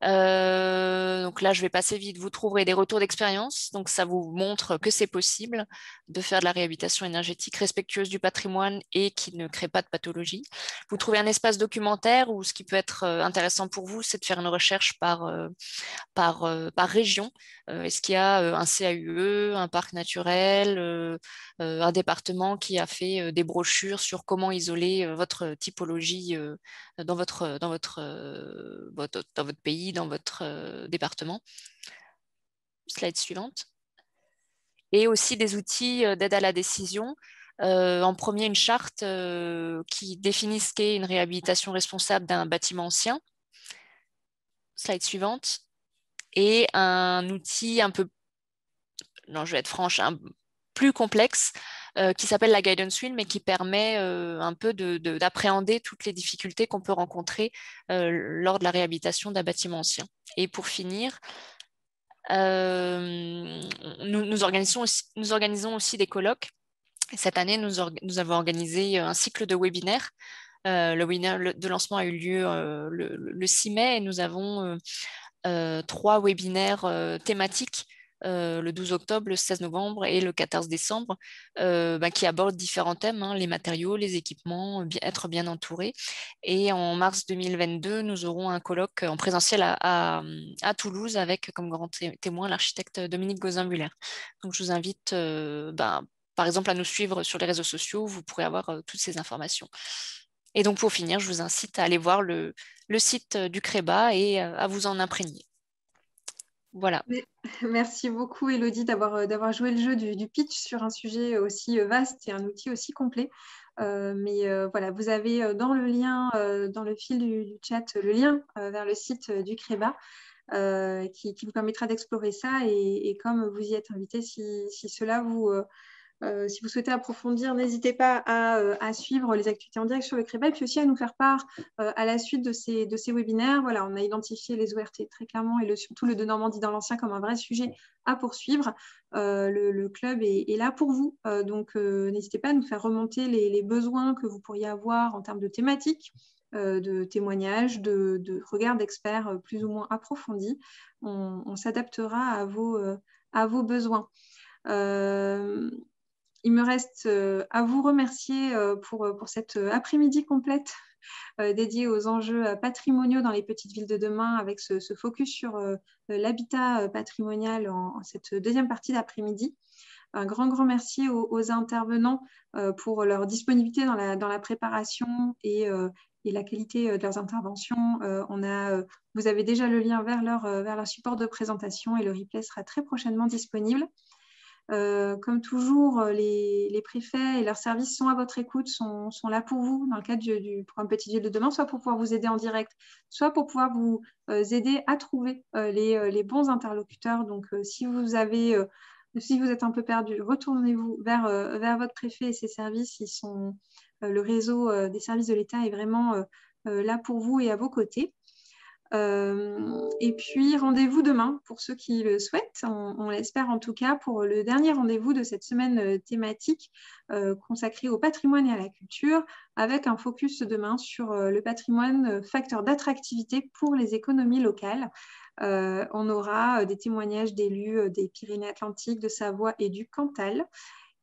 N: Donc là, je vais passer vite. Vous trouverez des retours d'expérience. Donc, ça vous montre que c'est possible de faire de la réhabilitation énergétique respectueuse du patrimoine et qui ne crée pas de pathologie. Vous trouvez un espace documentaire où ce qui peut être intéressant pour vous, c'est de faire une recherche par région. Est-ce qu'il y a un CAUE, un parc naturel, un département qui a fait des brochures sur comment isoler votre typologie dans votre pays, dans votre département. Slide suivante. Et aussi des outils d'aide à la décision. En premier, une charte qui définit ce qu'est une réhabilitation responsable d'un bâtiment ancien. Slide suivante. Et un outil un peu, non, je vais être franche, plus complexe qui s'appelle la Guidance Wheel, mais qui permet un peu d'appréhender toutes les difficultés qu'on peut rencontrer lors de la réhabilitation d'un bâtiment ancien. Et pour finir, nous organisons aussi des colloques. Cette année, nous avons organisé un cycle de webinaires. Le webinaire de lancement a eu lieu le 6 mai et nous avons 3 webinaires thématiques le 12 octobre, le 16 novembre et le 14 décembre qui abordent différents thèmes, les matériaux, les équipements, être bien entouré. Et en mars 2022, nous aurons un colloque en présentiel à Toulouse avec comme grand témoin l'architecte Dominique Gauzin-Muller. Donc je vous invite par exemple à nous suivre sur les réseaux sociaux, vous pourrez avoir toutes ces informations. Et donc pour finir, je vous incite à aller voir le site du CREBA et à vous en imprégner. Voilà.
A: Merci beaucoup Élodie d'avoir joué le jeu du pitch sur un sujet aussi vaste et un outil aussi complet. Voilà, vous avez dans le lien, dans le fil du chat, le lien vers le site du CREBA qui vous permettra d'explorer ça. Et comme vous y êtes invité, si cela vous... si vous souhaitez approfondir, n'hésitez pas à suivre les activités en direct sur le CREBA et puis aussi à nous faire part à la suite de ces webinaires. Voilà, on a identifié les ORT très clairement et surtout le de Normandie dans l'ancien comme un vrai sujet à poursuivre. Le club est là pour vous, donc n'hésitez pas à nous faire remonter les besoins que vous pourriez avoir en termes de thématiques, de témoignages, de regards d'experts plus ou moins approfondis. On s'adaptera à vos besoins. Il me reste à vous remercier pour cette après-midi complète dédiée aux enjeux patrimoniaux dans les petites villes de demain avec ce focus sur l'habitat patrimonial en cette deuxième partie d'après-midi. Un grand merci aux intervenants pour leur disponibilité dans la préparation et la qualité de leurs interventions. Vous avez déjà le lien vers leur support de présentation et le replay sera très prochainement disponible. Comme toujours, les préfets et leurs services sont à votre écoute, sont là pour vous dans le cadre du programme Petite Ville de demain, soit pour pouvoir vous aider en direct, soit pour pouvoir vous aider à trouver les bons interlocuteurs. Donc, si vous êtes un peu perdu, retournez-vous vers votre préfet et ses services. Le réseau des services de l'État est vraiment là pour vous et à vos côtés. Et puis, rendez-vous demain pour ceux qui le souhaitent, on l'espère en tout cas, pour le dernier rendez-vous de cette semaine thématique consacrée au patrimoine et à la culture, avec un focus demain sur le patrimoine, facteur d'attractivité pour les économies locales. On aura des témoignages d'élus des Pyrénées-Atlantiques, de Savoie et du Cantal.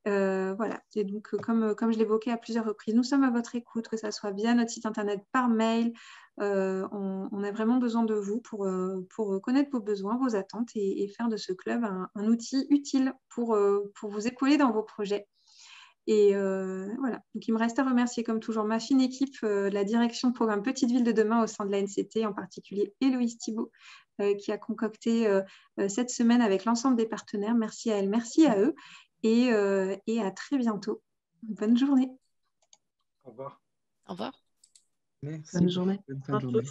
A: Voilà, et donc comme je l'évoquais à plusieurs reprises, nous sommes à votre écoute, que ce soit via notre site internet, par mail. On a vraiment besoin de vous pour connaître vos besoins, vos attentes et faire de ce club un outil utile pour vous épauler dans vos projets. Et voilà, donc il me reste à remercier comme toujours ma fine équipe, la direction de programme Petite Ville de demain au sein de l'ANCT, en particulier Héloïse Thibault, qui a concocté cette semaine avec l'ensemble des partenaires. Merci à elle, merci à eux. Et à très bientôt. Bonne journée.
I: Au revoir.
N: Au revoir.
K: Merci.
D: Bonne journée.
K: Bonne fin de journée.